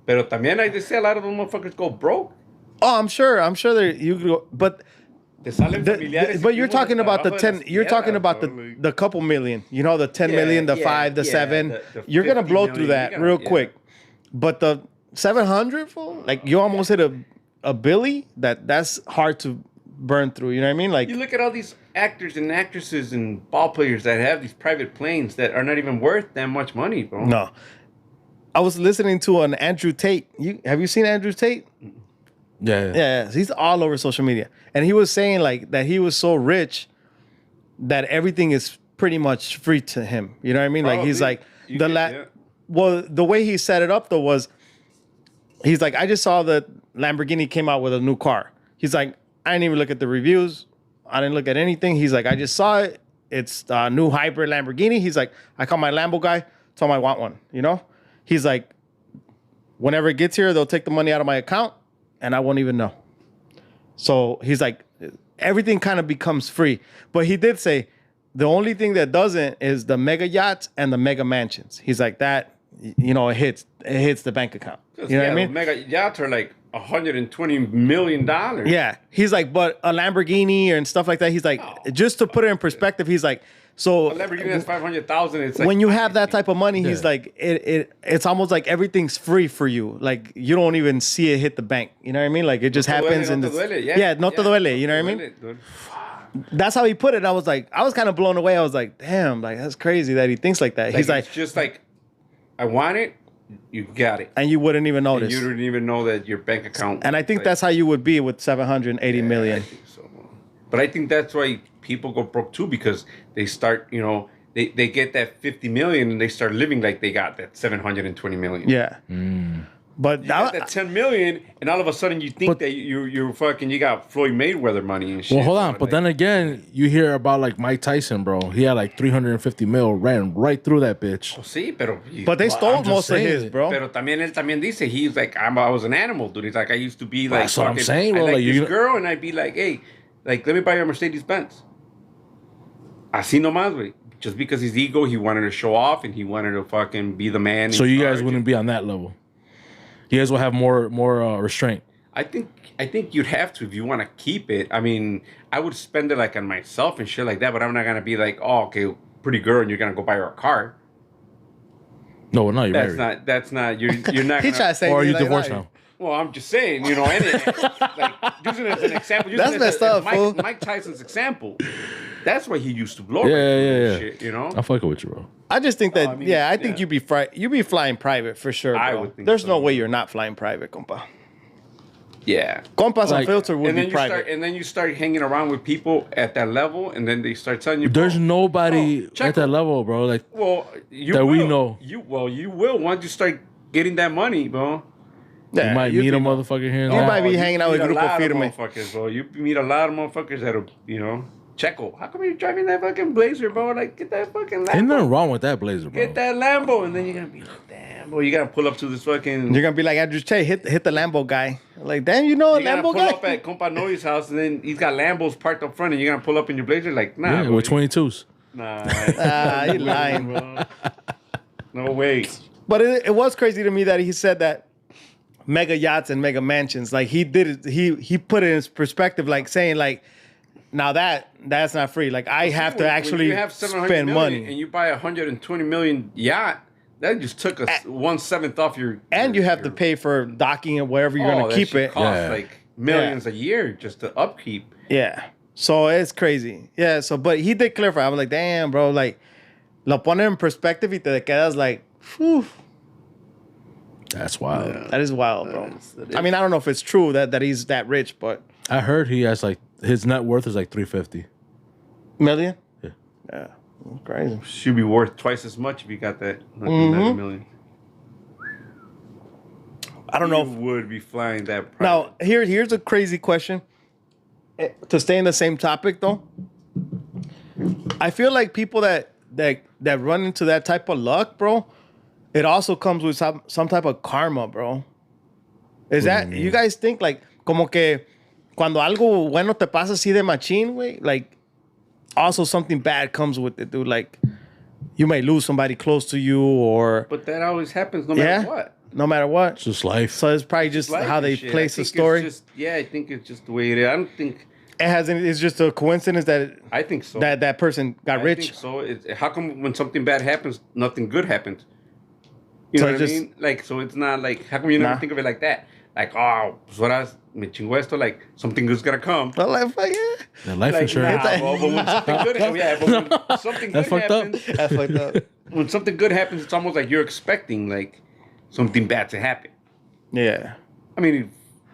también I just say a lot of those motherfuckers go broke. Oh, I'm sure that you could go, but you're talking about the 10. You're talking about the couple million. You know, the 10 million, the 5, the 7. The you're gonna blow through that real quick. But the 700, like you almost hit a Billy. That's hard to burn through. You know what I mean? Like you look at all these actors and actresses and ball players that have these private planes that are not even worth that much money, bro. No. I was listening to an Andrew Tate. Have you seen Andrew Tate? Yeah. He's all over social media. And he was saying like that he was so rich that everything is pretty much free to him. You know what I mean? Probably. Like he's like well, the way he set it up though was he's like, I just saw that Lamborghini came out with a new car. He's like, I didn't even look at the reviews. I didn't look at anything. He's like, I just saw it. It's a new hybrid Lamborghini. He's like, I called my Lambo guy, told him I want one, you know? He's like, whenever it gets here, they'll take the money out of my account and I won't even know. So he's like, everything kind of becomes free. But he did say the only thing that doesn't is the mega yachts and the mega mansions. He's like, that, you know, it hits the bank account. You know what I mean? Mega yachts are like $120 million. Yeah. He's like, but a Lamborghini and stuff like that. He's like, just to put it in perspective, he's like, so a Lamborghini has 500,000. It's like, when you have that type of money, he's like, it's almost like everything's free for you. Like you don't even see it hit the bank. You know what I mean? Like it just happens. No te duele. You know what I mean? That's how he put it. I was kind of blown away. I was like, damn, like that's crazy that he thinks like that. He's like, it's just like, I want it, you got it, and you wouldn't even notice. And you didn't even know that your bank account. And I think that's how you would be with 780 million. I think so. But I think that's why people go broke too, because they start, they get that 50 million and they start living like they got that 720 million. Yeah. But You got that 10 million, and all of a sudden you think that you got Floyd Mayweather money and shit. Well, hold on. But then again, you hear about like Mike Tyson, bro. He had like 350 mil, ran right through that bitch. Sí, pero... But they stole most of his, bro. Pero él también dice, he's like, I was an animal, dude. He's like, I used to be like... That's what I'm saying, bro. I like this you... girl, and I'd be like, hey, like, let me buy your Mercedes-Benz. Así nomás, güey. Just because his ego, he wanted to show off, and he wanted to fucking be the man. So you guys wouldn't be on that level? You guys will have more restraint. I think you'd have to if you want to keep it. I mean, I would spend it like on myself and shit like that, but I'm not gonna be like, oh, okay, pretty girl, and you're gonna go buy her a car. No, you're married. That's not. You're not. He tried to say, or are you like, divorced now? Well, I'm just saying, and like using it as an example. That's messed up, fool. Mike Tyson's example. That's why he used to blow. Yeah. Shit, I'm fucking with you, bro. I just think that, I think you'd be flying private for sure, bro. I would think There's so. no way you're not flying private, compa. Yeah. Compas Unfiltered would be private. And then you start hanging around with people at that level, and then they start telling you, there's nobody at that level, bro. Like, well, we know. You will once you start getting that money, bro. Yeah, you might meet a motherfucker here and You there. might be hanging out with Grupo Firme. Motherfuckers, bro. You meet a lot of motherfuckers that'll, Checo, how come you're driving that fucking Blazer, bro? Like, get that fucking Lambo. Ain't nothing wrong with that Blazer, bro. Get that Lambo, and then you're gonna be like, damn, bro. You gotta pull up to this fucking. You're gonna be like Andrew Che, hit the Lambo guy. Like, damn, you know a Lambo Lambo guy. Pull up at Compa Noy's house, and then he's got Lambos parked up front, and you're gonna pull up in your Blazer, like, nah. Yeah, with 22s. Nah, you lying, bro. No way. But it was crazy to me that he said that mega yachts and mega mansions, like he did it, he put it in perspective, like saying like, now that's not free. Like I have to actually you have spend money, and you buy a $120 million yacht. That just took us 1/7 off your. And you have to pay for docking and wherever you're gonna keep it. Costs like millions a year just to upkeep. Yeah, so it's crazy. Yeah, so but he did clarify. I was like, damn, bro, like lo pone en perspective y te quedas like, whew. That's wild. That is wild, bro. I mean, I don't know if it's true that he's that rich, but I heard he has like his net worth is like 350 million. Yeah. Yeah, crazy. Should be worth twice as much if you got that million. I don't know. You would be flying that. Now, here's a crazy question. To stay in the same topic, though, I feel like people that run into that type of luck, bro, it also comes with some type of karma, bro. Is that you guys think like como que cuando algo bueno te pasa así de machín, güey, like also something bad comes with it, dude. Like you may lose somebody close to you, or but that always happens no matter what. No matter what. It's just life. So it's probably just how they place the story. I think it's just the way it is. I don't think it has. It's just a coincidence that I think so. That person got rich. I think so. How come when something bad happens, nothing good happens? You know what I mean? Like, so it's not like, how come you never think of it like that? Like, oh, pues ahora me chingo esto, like, something good's gonna come. But like, fuck yeah. The life insurance. Nah, but when something good happens, but when something good happens, that's fucked up. When something good happens, it's almost like you're expecting, like, something bad to happen. Yeah. I mean,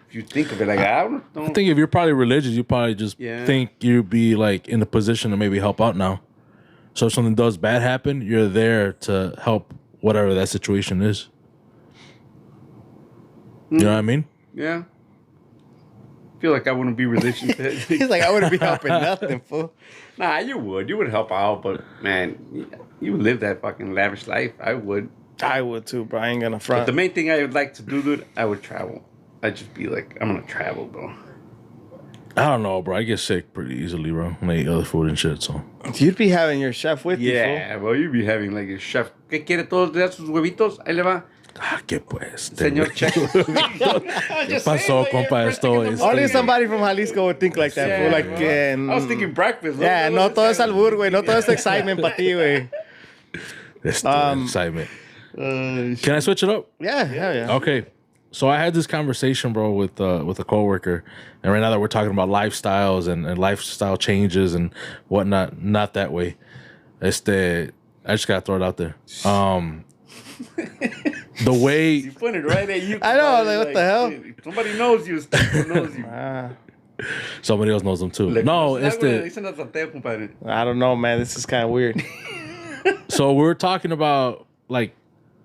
if you think of it like that, I think if you're probably religious, you probably just think you'd be, like, in a position to maybe help out now. So if something does bad happen, you're there to help whatever that situation is. You know what I mean? Yeah. I feel like I wouldn't be religious. He's like, I wouldn't be helping nothing, fool. Nah, you would. You would help out, but man, you would live that fucking lavish life. I would. I would too, bro. I ain't gonna front. But the main thing I would like to do, dude, I would travel. I'd just be like, I'm gonna travel, bro. I don't know, bro. I get sick pretty easily, bro. I eat other food and shit, so. You'd be having your chef with you, yeah, bro. You'd be having like your chef. ¿Qué quiere todos de sus huevitos? Ahí le va. Ah, ¿qué pues? Señor Checo. ¿Qué pasó, compa? Esto es... Only somebody from Jalisco would think like that, yeah, fool. Like, I was thinking breakfast. Yeah, no todo es albur, güey. No todo es excitement para ti, güey. Excitement. Can I switch it up? Yeah. Okay. So I had this conversation, bro, with a coworker, and right now that we're talking about lifestyles and lifestyle changes and whatnot, not that way. I just gotta throw it out there. The way you put it right at you. I know, like, what the hell? Somebody knows you. Someone knows you. Somebody else knows them too. No, it's I don't know, man. This is kind of weird. So we were talking about like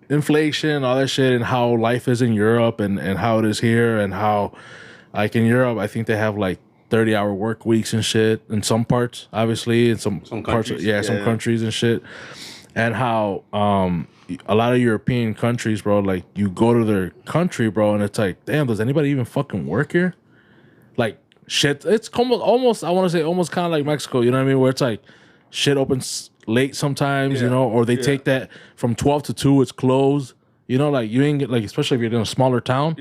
inflation, all that shit, and how life is in Europe and how it is here, and how like in Europe, I think they have like 30-hour work weeks and shit in some parts, obviously, in some parts, some countries and shit, and how a lot of European countries, bro, like you go to their country, bro, and it's like, damn, does anybody even fucking work here? Like shit, it's almost I want to say almost kind of like Mexico, you know what I mean, where it's like shit opens late sometimes, you know, or they take that from 12 to 2, it's closed, you know, like you ain't get like, especially if you're in a smaller town,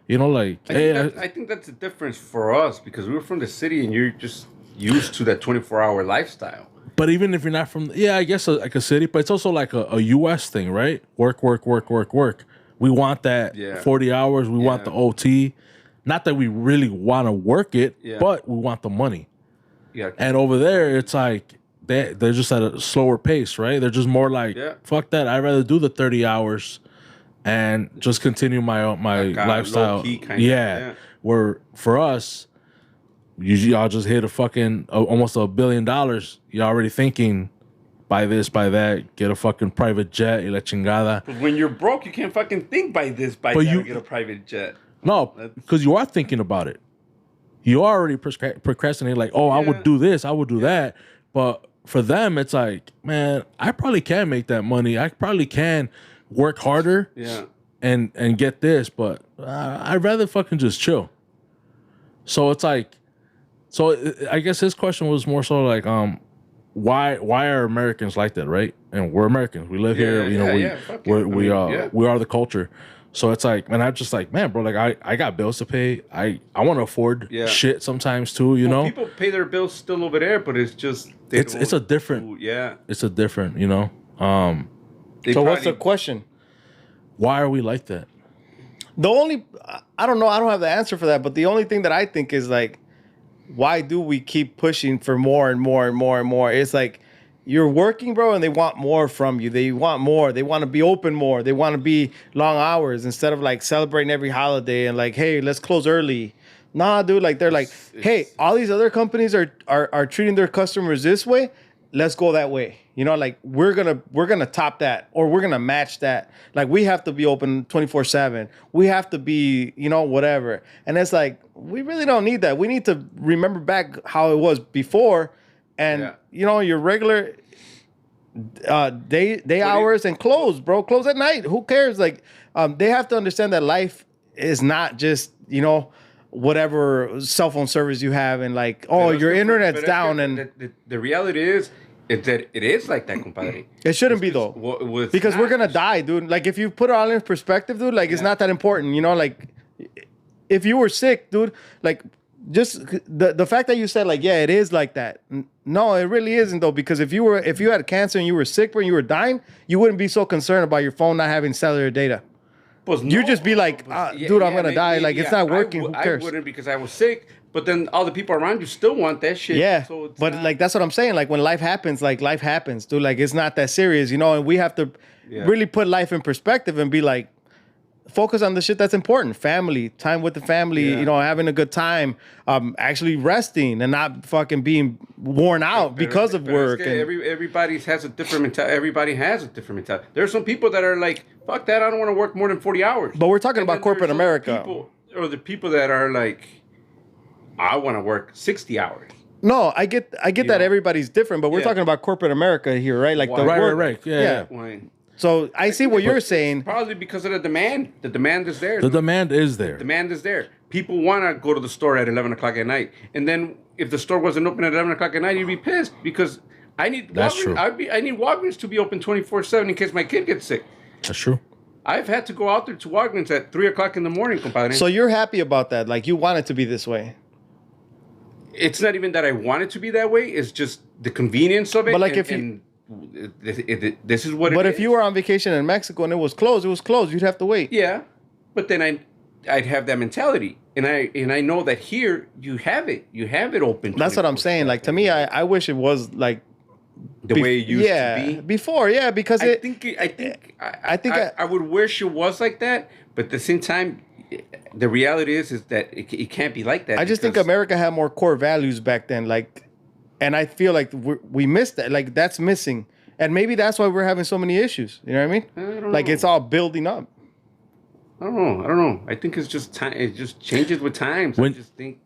you know, like I think that's the difference for us, because we were from the city and you're just used to that 24-hour lifestyle. But even if you're not from, I guess like a city, but it's also like a U.S. thing, right? Work. We want that 40 hours. We want the OT. Not that we really want to work it, but we want the money. Yeah. And over there, it's like they're just at a slower pace, right? They're just more like, fuck that. I'd rather do the 30 hours and just continue my lifestyle. Low-key kind of. Where for us, usually y'all just hit a fucking almost $1 billion. You're already thinking buy this, buy that, get a fucking private jet, y la chingada. But when you're broke, you can't fucking think buy this, buy that, get a private jet. No, because you are thinking about it. You already procrastinate, like, oh, I would do this, I would do that. But for them, it's like, man, I probably can make that money. I probably can work harder and get this, but I'd rather fucking just chill. So it's like, I guess his question was more so like, why are Americans like that, right? And we're Americans. We live here. You know, we are the culture. So it's like, and I'm just like, man, bro, like I got bills to pay. I want to afford shit sometimes too. You know, people pay their bills still over there, but it's just it's a different. It's a different. You know. So what's the question? Why are we like that? The only, I don't know. I don't have the answer for that. But the only thing that I think is like, why do we keep pushing for more and more and more and more? It's like you're working, bro, and they want more from you. They want more. They want to be open more. They want to be long hours instead of like celebrating every holiday and like, hey, let's close early. Nah, dude, like they're like, hey, all these other companies are treating their customers this way. Let's go that way. You know, like we're gonna top that, or we're gonna match that. Like we have to be open 24/7. We have to be, you know, whatever. And it's like we really don't need that. We need to remember back how it was before, and you know, your regular day hours and close, bro. Close at night. Who cares? Like they have to understand that life is not just, you know, whatever cell phone service you have and like, oh, your internet's down. And the reality is that it is like that, compadre. It shouldn't be though, because we're gonna die, dude. Like if you put it all in perspective, dude, like it's not that important, you know. Like if you were sick, dude, like just the fact that you said like, yeah, it is like that. No, it really isn't though, because if you had cancer and you were sick and you were dying, you wouldn't be so concerned about your phone not having cellular data. You'd just be like, dude, I'm gonna die. Like it's not working. Who cares? I wouldn't, because I was sick. But then all the people around you still want that shit. Yeah, so but like that's what I'm saying. Like when life happens, dude. Like it's not that serious, you know. And we have to really put life in perspective and be like, focus on the shit that's important: family, time with the family. You know, having a good time, actually resting and not fucking being worn out because of work. Everybody has a different mentality. Everybody has a different mentality. There's some people that are like, fuck that. I don't want to work more than 40 hours. But we're talking about corporate America. Or the people that are like, I want to work 60 hours. No, I get that everybody's different, but we're talking about corporate America here, right? Like the work. Right. Yeah. So I see what you're saying. Probably because of the demand. The demand is there. The demand is there. Demand is there. People want to go to the store at 11 o'clock at night. And then if the store wasn't open at 11 o'clock at night, you'd be pissed because I need Walgreens. I need Walgreens to be open 24/7 in case my kid gets sick. That's true. I've had to go out there to Walgreens at 3 o'clock in the morning, compadre. So you're happy about that? Like you want it to be this way? It's not even that I want it to be that way. It's just the convenience of it. But like this is what it is. But if you were on vacation in Mexico and it was closed, you'd have to wait. Yeah. But then I'd have that mentality. And I know that here you have it. You have it open. That's what I'm saying. Like to me, I wish it was like the way it used to be. Before, because I think I would wish it was like that, but at the same time, the reality is that it can't be like that. I just think America had more core values back then, like, and I feel like we missed that. Like that's missing, and maybe that's why we're having so many issues. You know what I mean? Like it's all building up. I don't know. I think it's just time. It just changes with times. I just think.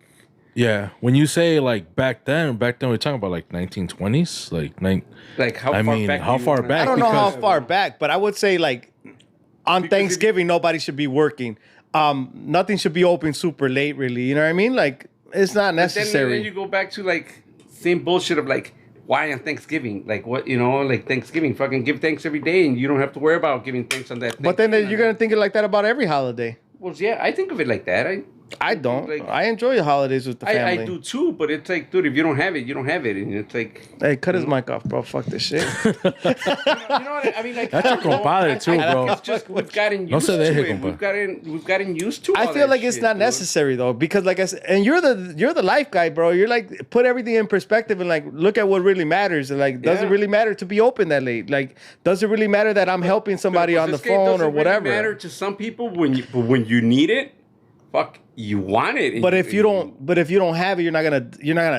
Yeah, when you say like back then we're talking about like 1920s, like how far back? How far back? I don't know how far back, but I would say like on Thanksgiving nobody should be working. Nothing should be open super late, really. You know what I mean? Like it's not necessary. Then you go back to like same bullshit of like why on Thanksgiving? Like what like Thanksgiving, fucking give thanks every day, and you don't have to worry about giving thanks on that. But then you're gonna think it like that about every holiday. Well, yeah, I think of it like that. I don't. Like, I enjoy the holidays with the family. I do too, but it's like, dude, if you don't have it, you don't have it, and it's like. Hey, cut his mic off, bro. Fuck this shit. you know what I mean? Like that's your compadre too, bro. It's just we've gotten used to it. We've gotten used to. I feel like it's not necessary though, because like I said, and you're the life guy, bro. You're like put everything in perspective and like look at what really matters. And like, does it really matter to be open that late? Like, does it really matter that I'm helping somebody on the phone or whatever? Really matter to some people when you need it. Fuck, you want it. But if you don't have it, you're not gonna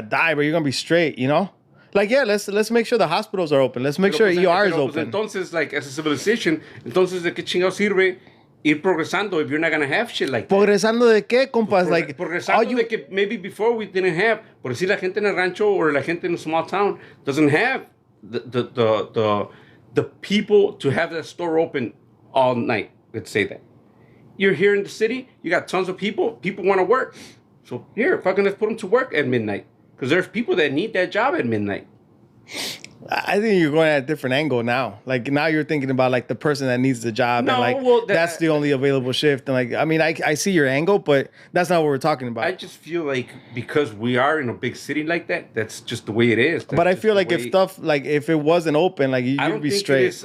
die, but you're gonna be straight, you know? Like, yeah, let's make sure the hospitals are open. Let's make sure ER is open. Entonces, like, as a civilization, entonces, ¿de qué chingado sirve ir progresando if you're not gonna have shit like that? ¿Progresando de qué, compas? Like, progresando de que maybe before we didn't have, por decir la gente en el rancho or la gente in a small town doesn't have the people to have that store open all night. Let's say that. You're here in the city, you got tons of people. People want to work. So here, fucking let's put them to work at midnight. Because there's people that need that job at midnight. I think you're going at a different angle now. Like now you're thinking about like the person that needs the job and like that's the only available shift. And like, I mean, I see your angle, but that's not what we're talking about. I just feel like because we are in a big city like that, that's just the way it is. But I feel like if it wasn't open, like you'd be straight.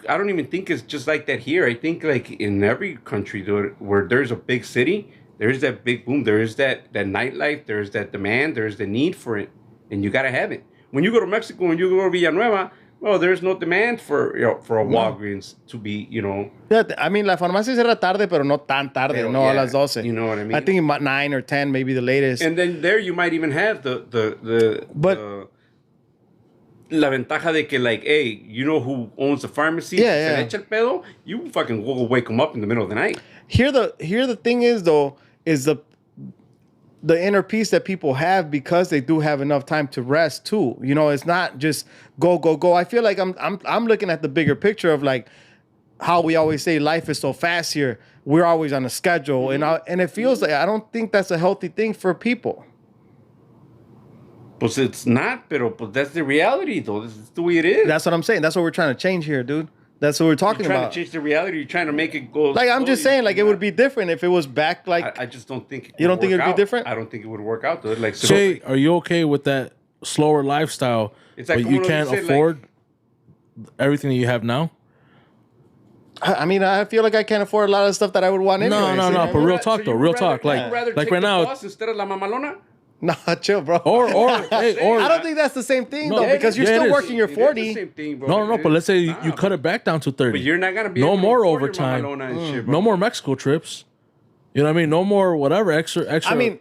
I don't even think it's just like that here. I think like in every country where there's a big city, there's that big boom. There is that nightlife. There's that demand. There's the need for it. And you got to have it. When you go to Mexico, when you go to Villanueva, well, there's no demand for a Walgreens to be, Yeah, I mean, la farmacia cierra tarde, pero no tan tarde, a las 12. You know what I mean? I think about 9 or 10, maybe the latest. And then there you might even have la ventaja de que, like, hey, you know who owns the pharmacy? Yeah. Se echa el pedo, you fucking go wake them up in the middle of the night. Here the thing is, though, is the inner peace that people have because they do have enough time to rest, too. You know, it's not just go, go, go. I feel like I'm looking at the bigger picture of, like, how we always say life is so fast here. We're always on a schedule. And it feels like I don't think that's a healthy thing for people. Pues it's not, pero that's the reality, though. This is the way it is. That's what I'm saying. That's what we're trying to change here, dude. That's what we're talking about. You're trying to change the reality. You're trying to make it go. Like, I'm just saying, like, it would be different if it was back, like... I just don't think... You don't think it would be different? I don't think it would work out, though. Like, Jay, are you okay with that slower lifestyle, it's like, but you can't afford everything that you have now? I mean, I feel like I can't afford a lot of stuff that I would want anyway. No, but real talk, though. Real talk. Like right now... Instead of la mamalona? Nah, chill, bro. Or I don't think that's the same thing, though, because you're still working your 40. It is the same thing, bro. No, but let's say you cut it back down to 30. But you're not gonna be no able more to afford overtime. your mamalona and shit, No more Mexico trips. You know what I mean? No more whatever extra. I mean,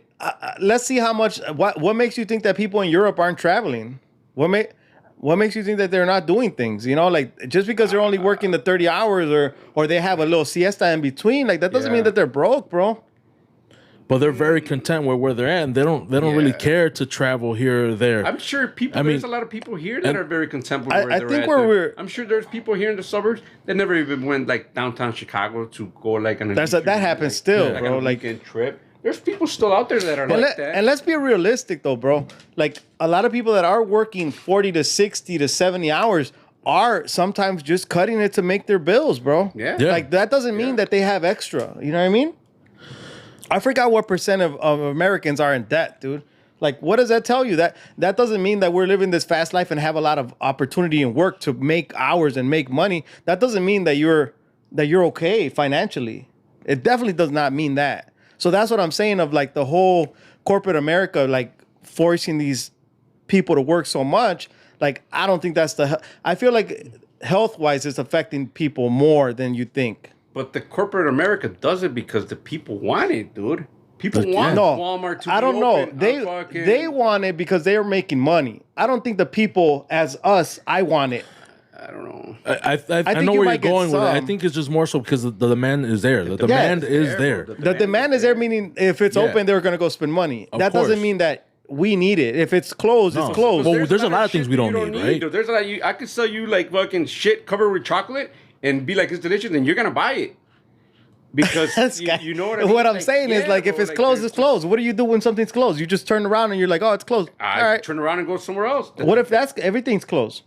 let's see how much. What makes you think that people in Europe aren't traveling? What makes you think that they're not doing things? You know, like just because they're only working the 30 hours or they have a little siesta in between, like that doesn't mean that they're broke, bro. But they're very content with where they're at, and they don't really care to travel here or there. I'm sure there's a lot of people here that are very content with where they're at. I'm sure there's people here in the suburbs that never even went like downtown Chicago to go like on a that happens still, bro. Like a weekend trip. There's people still out there that are like that. And let's be realistic though, bro. Like a lot of people that are working 40 to 60 to 70 hours are sometimes just cutting it to make their bills, bro. Yeah. Like that doesn't mean that they have extra. You know what I mean? I forgot what percent of Americans are in debt, dude. Like, what does that tell you? That doesn't mean that we're living this fast life and have a lot of opportunity and work to make hours and make money. That doesn't mean that you're okay financially. It definitely does not mean that. So that's what I'm saying of like the whole corporate America, like forcing these people to work so much. Like, I don't think that's I feel like health-wise it's affecting people more than you think. But the corporate America does it because the people want it, dude. People want Walmart to be open. I don't know. They want it because they are making money. I don't think the people, as us, I want it. I don't know. I know where you're going with it. I think it's just more so because the demand is there. The demand is there. The demand is there, meaning if it's open, they're going to go spend money. That doesn't mean that we need it. If it's closed, it's closed. Well, there's a lot of things we don't need, right? There's a lot. I could sell you like fucking shit covered with chocolate and be like, it's delicious, and you're going to buy it. Because you know what I mean? What I'm saying is, like, if it's closed, it's closed. What do you do when something's closed? You just turn around and you're like, oh, it's closed. All right. Turn around and go somewhere else. What if everything's closed?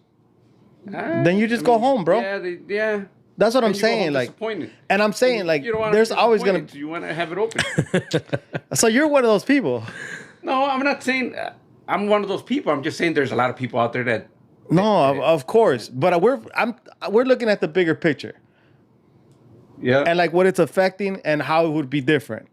Then you just go home, bro. Yeah. That's what I'm saying. Like, and I'm saying, like, there's always going to... You want to have it open. So you're one of those people. No, I'm not saying I'm one of those people. I'm just saying there's a lot of people out there that... No, of course. But we're looking at the bigger picture. Yeah. And like what it's affecting and how it would be different.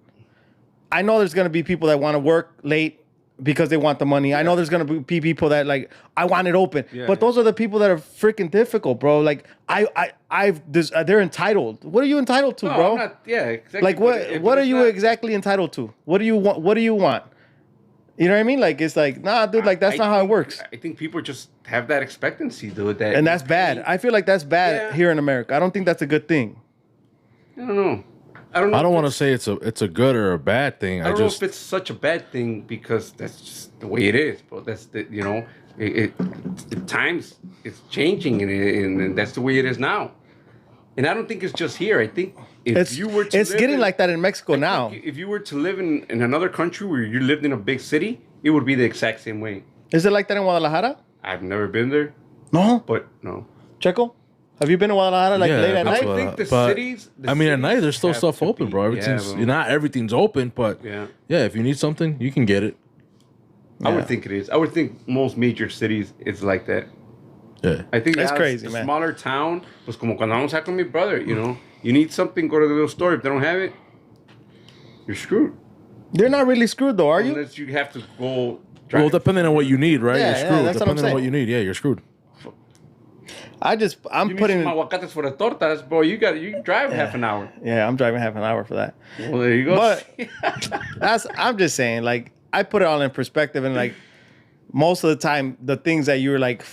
I know there's going to be people that want to work late because they want the money. Yeah. I know there's going to be people that like, I want it open. Yeah, but those are the people that are freaking difficult, bro. Like they're entitled. What are you entitled to, bro? I'm not, exactly. Like what are you exactly entitled to? What do you want? What do you want? You know what I mean? Like, it's like, nah, dude, like that's not how it works. I think people just have that expectancy, dude. And that's bad. I feel like that's bad here in America. I don't think that's a good thing. I don't know. I don't want to say it's a good or a bad thing. I don't know if it's such a bad thing because that's just the way it is. But that's times it's changing and that's the way it is now. And I don't think it's just here. I think if you were to it's getting like that in Mexico now. If you were to live in another country where you lived in a big city, it would be the exact same way. Is it like that in Guadalajara? I've never been there. No, but no. Checo? Have you been to Guadalajara late at night? I think the cities... at night, there's still stuff open, bro. Everything's... not everything's open, but... Yeah, if you need something, you can get it. I would think it is. I would think most major cities is like that. Yeah. I think that's crazy, man. Smaller town, pues como cuando vamos out with my brother, you know? You need something, go to the little store. If they don't have it, you're screwed. You're not really screwed, though, are you? Unless you have to go... Well, depending on what you need, right? Yeah, you're screwed. That's depending what on what you need, you're screwed. I'm putting some aguacates for the tortas, bro. You can drive half an hour. Yeah, I'm driving half an hour for that. Well, there you go. But I'm just saying, like, I put it all in perspective, and like most of the time, the things that you're like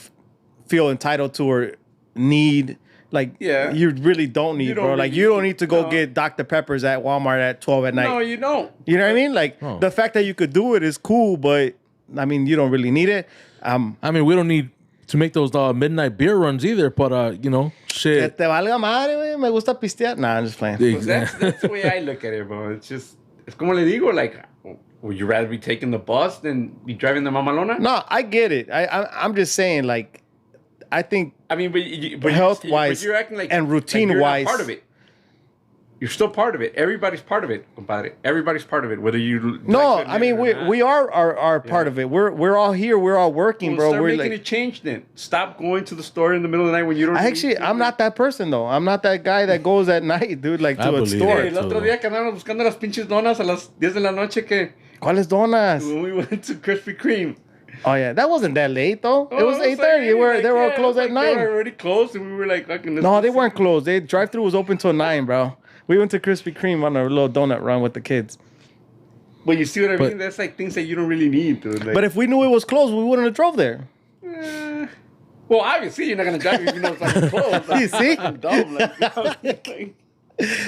feel entitled to or need, like, you really don't need, bro. Like, you don't need to go get Dr. Peppers at Walmart at 12 at night. No, you don't. You know what I mean? Like, the fact that you could do it is cool, but I mean, you don't really need it. I mean, we don't need to make those midnight beer runs either, but you know, shit. Que te valga madre, güey. Me gusta pistear. Nah, I'm just playing. That's the way I look at it, bro. It's como le digo, like, would you rather be taking the bus than be driving the mamalona? No, I get it. I'm just saying, like, I think. I mean, but health-wise, you're acting like and routine-wise, part of it. You're still part of it. Everybody's part of it, compadre. Everybody's part of it. Whether you I mean we are part of it. We're all here. We're all working, bro. Start we're making a change then. Stop going to the store in the middle of the night when you don't. I'm not that person though. I'm not that guy that goes at night, dude. Like to a store. El otro día que andábamos buscando las pinches donas a las 10 de la noche que. ¿Cuáles donas? When we went to Krispy Kreme. Oh yeah, that wasn't that late though. It was 8:30. They were all closed at 9. They were already closed, and we were like, fucking. No, they weren't closed. The drive-through was open till 9, bro. We went to Krispy Kreme on a little donut run with the kids. But you see what I mean? That's like things that you don't really need, dude. Like, but if we knew it was closed, we wouldn't have drove there. Well, obviously, you're not going to drive even though it's like closed. You see? I'm dumb. Like,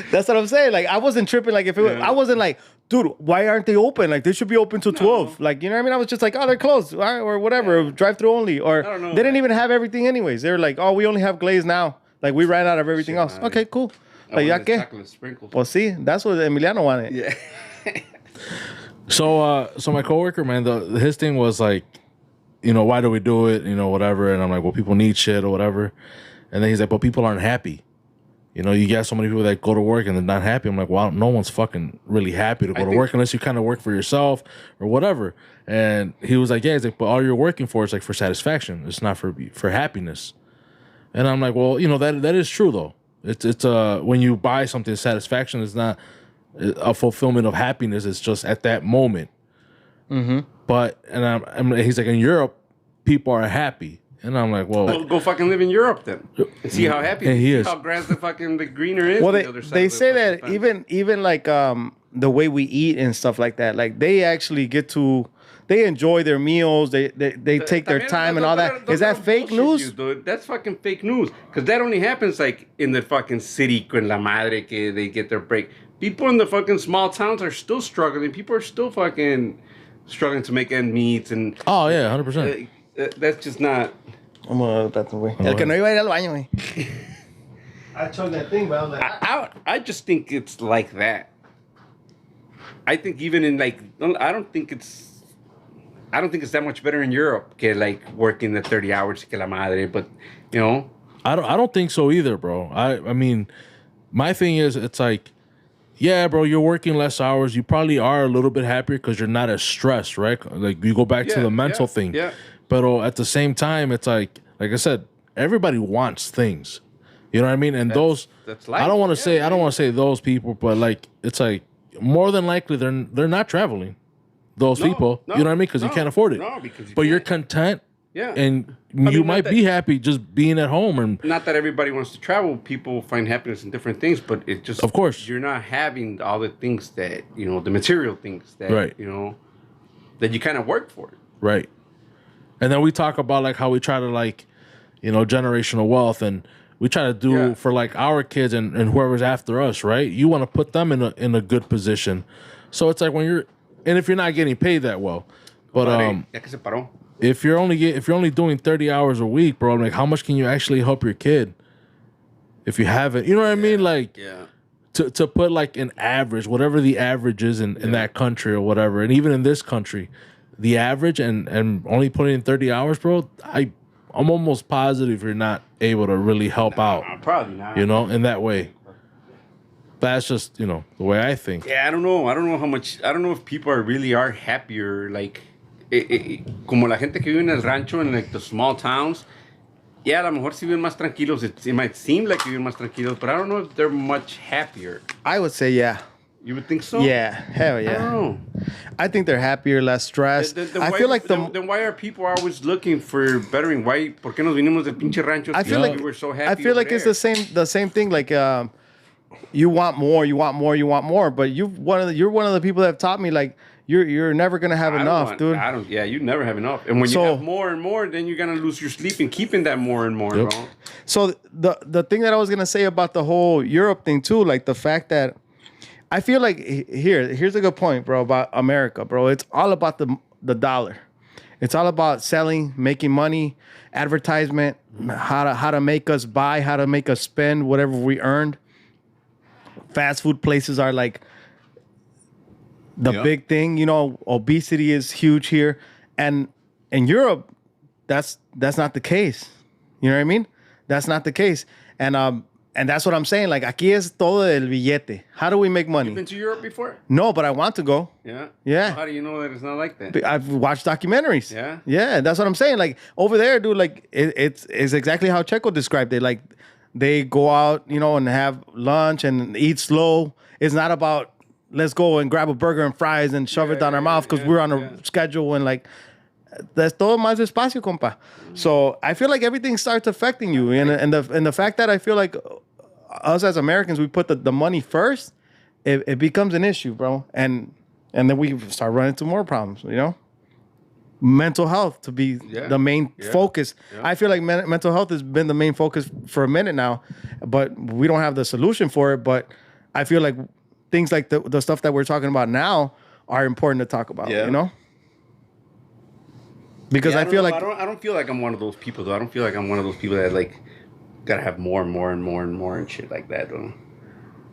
that's what I'm saying. Like, I wasn't tripping. Like, if it was, I wasn't like, dude, why aren't they open? Like, they should be open till 12. Like, you know what I mean? I was just like, oh, they're closed. All right, or whatever. Drive-through only. Or they didn't even have everything anyways. They were like, oh, we only have glaze now. Like, we ran out of everything else. Okay, cool. Like, ya que? Well, see, that's what Emiliano wanted. Yeah. So my coworker, man, his thing was like, you know, why do we do it? You know, whatever. And I'm like, well, people need shit or whatever. And then he's like, but people aren't happy. You know, you got so many people that go to work and they're not happy. I'm like, well, no one's fucking really happy to go to work unless you kind of work for yourself or whatever. And he was like, yeah, he's like, but all you're working for is like for satisfaction. It's not for happiness. And I'm like, well, you know, that is true though. It's when you buy something, satisfaction is not a fulfillment of happiness. It's just at that moment. Mm-hmm. But he's like, in Europe, people are happy, And I'm like, well, Go fucking live in Europe then. And see how happy he is. How grass the greener is. Well, on the other side they of the say that fucking fence. even like the way we eat and stuff like that, like they actually they enjoy their meals. They take their time and all that. Is that fake news? Dude. That's fucking fake news. Because that only happens like in the fucking city con la madre que they get their break. People in the fucking small towns are still struggling. People are still fucking struggling to make ends meet. And oh yeah, 100%. That's just not. I'm gonna güey. El que no iba a ir al baño, güey. I chugged that thing, but I was like, I just think it's like that. I think even in like, I don't think it's that much better in Europe. Que like working the 30 hours que la madre, but you know. I don't think so either, bro. I mean, my thing is, it's like, yeah, bro, you're working less hours. You probably are a little bit happier because you're not as stressed, right? Like you go back to the mental thing. Yeah. But at the same time, it's like I said, everybody wants things. You know what I mean? And that's life. I don't want to say those people, but like it's like more than likely they're not traveling. Those people, you know what I mean? Because you can't afford it. No, because you're content. Yeah. And you might be happy just being at home. And not that everybody wants to travel. People find happiness in different things, but it just, of course, you're not having all the things that, you know, the material things that, you know, that you kind of work for. Right. And then we talk about like how we try to like, you know, generational wealth, and we try to do for like our kids and whoever's after us, right? You want to put them in a good position. So it's like and if you're not getting paid that well, but if you're only doing 30 hours a week, bro, like how much can you actually help your kid if you haven't? You know what I mean? Like to put like an average, whatever the average is in that country or whatever, and even in this country, the average and only putting in 30 hours, bro, I'm almost positive you're not able to really help out. Probably not. You know, in that way. That's just, you know, the way I think. Yeah, I don't know how much. I don't know if people really are happier. Like, como la gente que vive en el rancho, in like the small towns. Yeah, a lo mejor si viven más tranquilos. It might seem like viven más tranquilos, but I don't know if they're much happier. I would say yeah. You would think so? Yeah, hell yeah. I don't know. I think they're happier, less stressed. I feel like then why are people always looking for bettering? Why? ¿Por qué nos vinimos del pinche rancho? I feel like we were so happy. I feel like it's the same thing. Like you want more, but you're one of the people that have taught me like you're never gonna have enough, dude. Yeah, you never have enough. And when you have more and more, then you're gonna lose your sleep in keeping that more and more, bro. So the thing that I was gonna say about the whole Europe thing too, like the fact that I feel like here's a good point, bro, about America, bro. It's all about the dollar. It's all about selling, making money, advertisement, how to make us buy, how to make us spend whatever we earned. Fast food places are like the big thing, you know. Obesity is huge here, and in Europe, that's not the case. You know what I mean? That's not the case, and that's what I'm saying. Like, aquí es todo el billete. How do we make money? You've been to Europe before? No, but I want to go. Yeah? Yeah. So how do you know that it's not like that? I've watched documentaries. Yeah? Yeah, that's what I'm saying. Like, over there, dude, like, it's exactly how Checo described it. Like, they go out, you know, and have lunch and eat slow. It's not about, let's go and grab a burger and fries and shove it down our mouth because we're on a schedule and, like, that's todo más despacio, compa. So I feel like everything starts affecting you, and the fact that I feel like us as Americans, we put the money first, it becomes an issue, bro, and then we start running into more problems. You know, mental health to be the main focus. Yeah. I feel like mental health has been the main focus for a minute now, but we don't have the solution for it. But I feel like things like the stuff that we're talking about now are important to talk about. You know. Because I feel like I don't feel like I'm one of those people though. I don't feel like I'm one of those people that like gotta have more and more and more and more and shit like that though.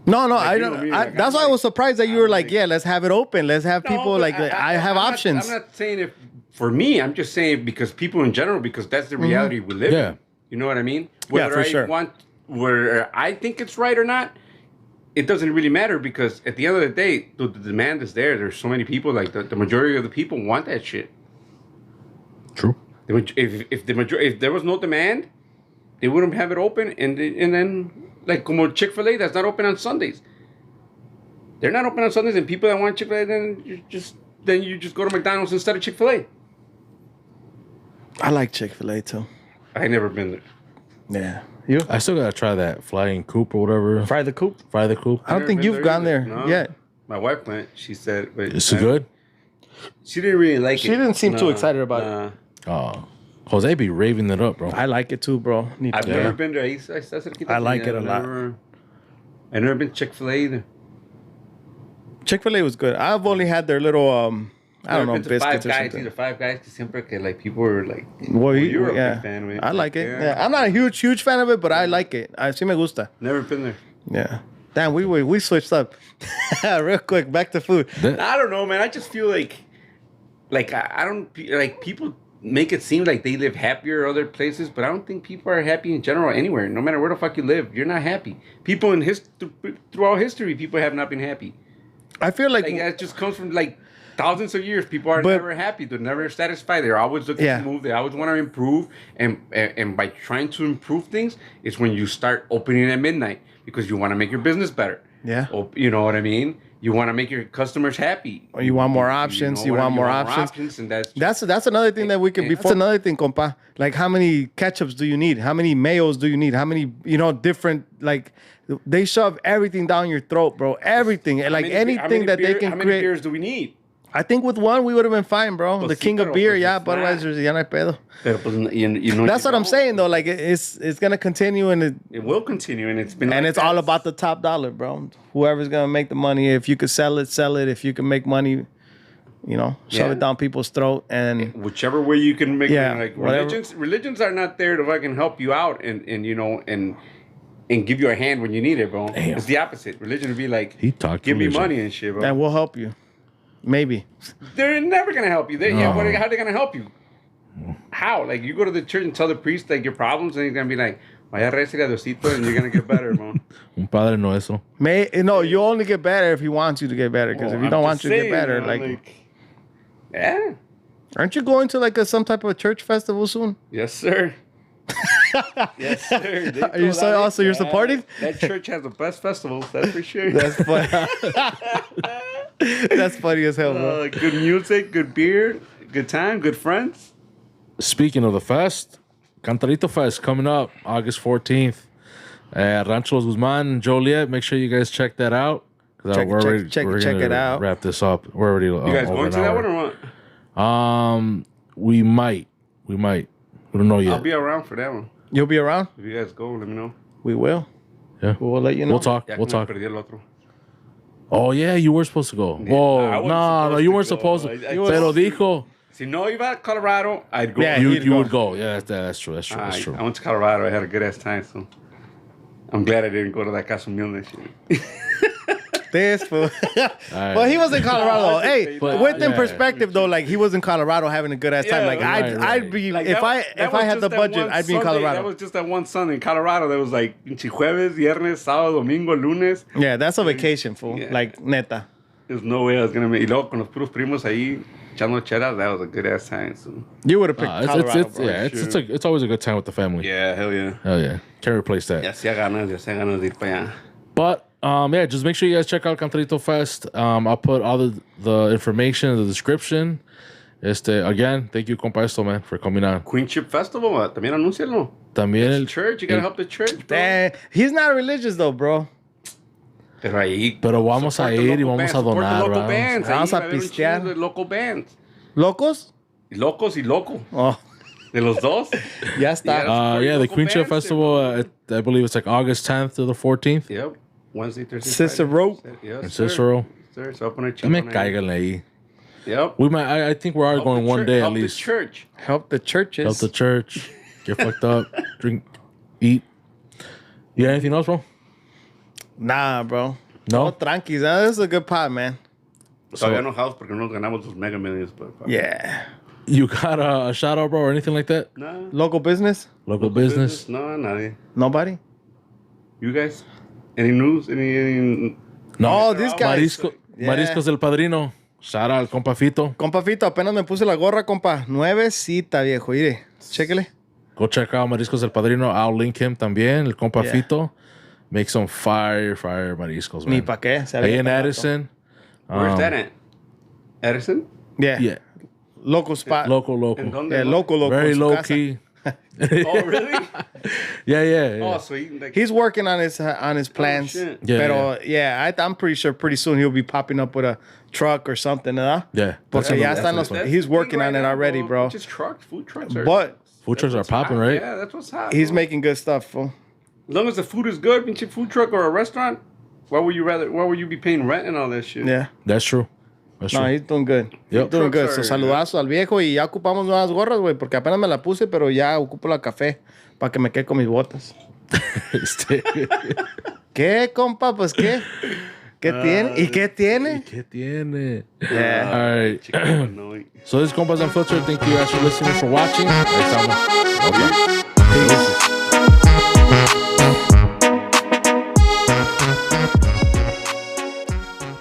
No, like, I don't. That's why I was surprised that you were like, yeah, let's have it open. Let's have people like I have options. I'm not saying if for me. I'm just saying because people in general, because that's the reality we live in. You know what I mean? Whether whether I think it's right or not, it doesn't really matter because at the end of the day, the demand is there. There's so many people. Like the majority of the people want that shit. True. If there was no demand, they wouldn't have it open, and then like como Chick-fil-A that's not open on Sundays. They're not open on Sundays, and people that want Chick-fil-A, then you just go to McDonald's instead of Chick-fil-A. I like Chick-fil-A too. I never been there. Yeah. You? I still gotta try that flying coop or whatever. Fry the coop? Fry the coop. I don't think you've gone there yet. My wife went. She said, Is it good? She didn't really like it. She didn't seem too excited about it. Oh, Jose be raving it up, bro. I like it too, bro. I've never been there. I like it a lot. I've never been Chick-fil-A either. Chick-fil-A was good. I've only had their little, I don't know, biscuits Five or Guys, something. either Five Guys, because siempre que like people were like, Well, you're yeah. a big fan of it. I like it. Yeah. I'm not a huge fan of it, but I like it. Sí me gusta. Never been there. Yeah. Damn, we switched up. Real quick, back to food. I don't know, man. I just feel like I don't like people make it seem like they live happier other places, but I don't think people are happy in general anywhere. No matter where the fuck you live, you're not happy. People in throughout history, people have not been happy. I feel like that just comes from like thousands of years. People are never happy. They're never satisfied. They're always looking to move. They always want to improve. And by trying to improve things, it's when you start opening at midnight because you want to make your business better. Yeah. You know what I mean? You want to make your customers happy. Or you want more options. You want more options. And that's another thing that we could. That's another thing, compa. Like, how many ketchups do you need? How many mayos do you need? How many, different, like, they shove everything down your throat, bro. Everything. Like, anything that they can create. How many beers do we need? I think with one, we would have been fine, bro. The king of beer, Budweiser, ya no hay pedo. That's what I'm saying, though. Like, it's going to continue, and it will continue, and it's been. And it's all about the top dollar, bro. Whoever's going to make the money. If you could sell it, sell it. If you can make money, shove it down people's throat, and whichever way you can make money. Like, whatever. religions are not there to fucking help you out, and give you a hand when you need it, bro. Damn. It's the opposite. Religion would be like, give me money and shit, bro. And we'll help you. Maybe. They're never going to help you. How are they going to help you? How? Like, you go to the church and tell the priest, like, your problems, and he's going to be like, vaya rezale a Diosito, and you're going to get better, bro. Un padre nuestro. No, you only get better if he wants you to get better. Because if you don't want you to get better, yeah. Aren't you going to, some type of church festival soon? Yes, sir. Yes, sir. You're supporting? That church has the best festivals, that's for sure. That's funny. That's funny as hell, bro. Good music, good beer, good time, good friends. Speaking of the fest, Cantarito Fest coming up August 14th at Rancho Los Guzman, Joliet. Make sure you guys check that out. Check it out. Wrap this up. We're already. You guys going to that one or what? We might. We don't know yet. I'll be around for that one. You'll be around? If you guys go, let me know. We will. Yeah. We'll let you know. We'll talk. We'll talk. Perdí el otro. Oh, yeah, you were supposed to go. Yeah, Whoa, no, you weren't supposed to. Pero dijo. Si no iba to Colorado, I'd go. Yeah, you would go. Yeah, that's true. That's true. I went to Colorado. I had a good ass time, so I'm glad I didn't go to that Casa Humilde shit. This fool. Well, he was in Colorado. Hey, with in perspective though, like he was in Colorado having a good ass time. Like I'd be like, if I had the budget, I'd be in Colorado. That was just that one Sunday in Colorado. That was like jueves, viernes, sábado, domingo, lunes. Yeah, that's a vacation, fool. Yeah. Like neta. There's no way I was gonna make. Y luego con los puros primos ahí echando cheras. That was a good ass time. So. You would have picked Colorado. It's always a good time with the family. Yeah, hell yeah. Hell yeah. Can't replace that. Ya sea ganas de ir para allá. But yeah, just make sure you guys check out Cantarito Fest. I'll put all the information in the description. Again, thank you, compa Esto, man, for coming on. Queenship Festival, también anúncialo. También el church, you gotta help the church, bro. He's not religious though, bro. Pero vamos a ir y vamos a donar, vamos a pistear. Local bands. ¿Locos? Locos y loco. Oh. De los dos. Ya está. Yeah, the Queenship Festival, I believe it's like August 10th to the 14th. Yep. Wednesday, Thursday, Cicero. Friday. Yes, Cicero. Sir, so open a chip. Me caigan ahí. Yep. We might. I think we are going one day at least. Help the church. Help the church. Get fucked up. Drink. Eat. You got anything else, bro? Nah, bro. No? Tranquis. This is a good pot, man. Todavía no house porque no ganamos los mega millions. But yeah. You got a shout out, bro, or anything like that? No. Local business? Local business? No, nadie. Nobody? You guys? Any news? Any No. Oh, this guy. Mariscos del Padrino. Shout out al compa Fito. Compa Fito, apenas me puse la gorra, compa. Nuevecita, viejo. Mire, chéquele. Go check out Mariscos del Padrino. I'll link him también, el compa Fito. Make some fire mariscos, man. Ni pa' qué. Ahí en Addison. Where's that at? Addison? Yeah. Yeah. Local spot. Local. ¿En dónde? Yeah, local. Very low key. Oh, really? Yeah. Oh, so he's working on his plans. Shit. Yeah, I'm pretty sure pretty soon he'll be popping up with a truck or something, huh? Yeah. Porque ya están he's working on it already, bro. Just trucks, food trucks. Food trucks are popping, right? Yeah, that's what's hot. He's making good stuff, fool. As long as the food is good, pinche food truck or a restaurant, why would you be paying rent and all that shit? Yeah. That's true. No, he's doing good. Yep. He's doing good. So, saludazos al viejo y ya ocupamos nuevas gorras, güey, porque apenas me la puse, pero ya ocupo la café para que me quede con mis botas. ¿Qué, compa? Pues, ¿qué? ¿Qué tiene? ¿Y qué tiene? ¿Qué tiene? Yeah. All right. So this is Compas Unfiltered. Thank you guys for listening, for watching. Ahí estamos. Okay.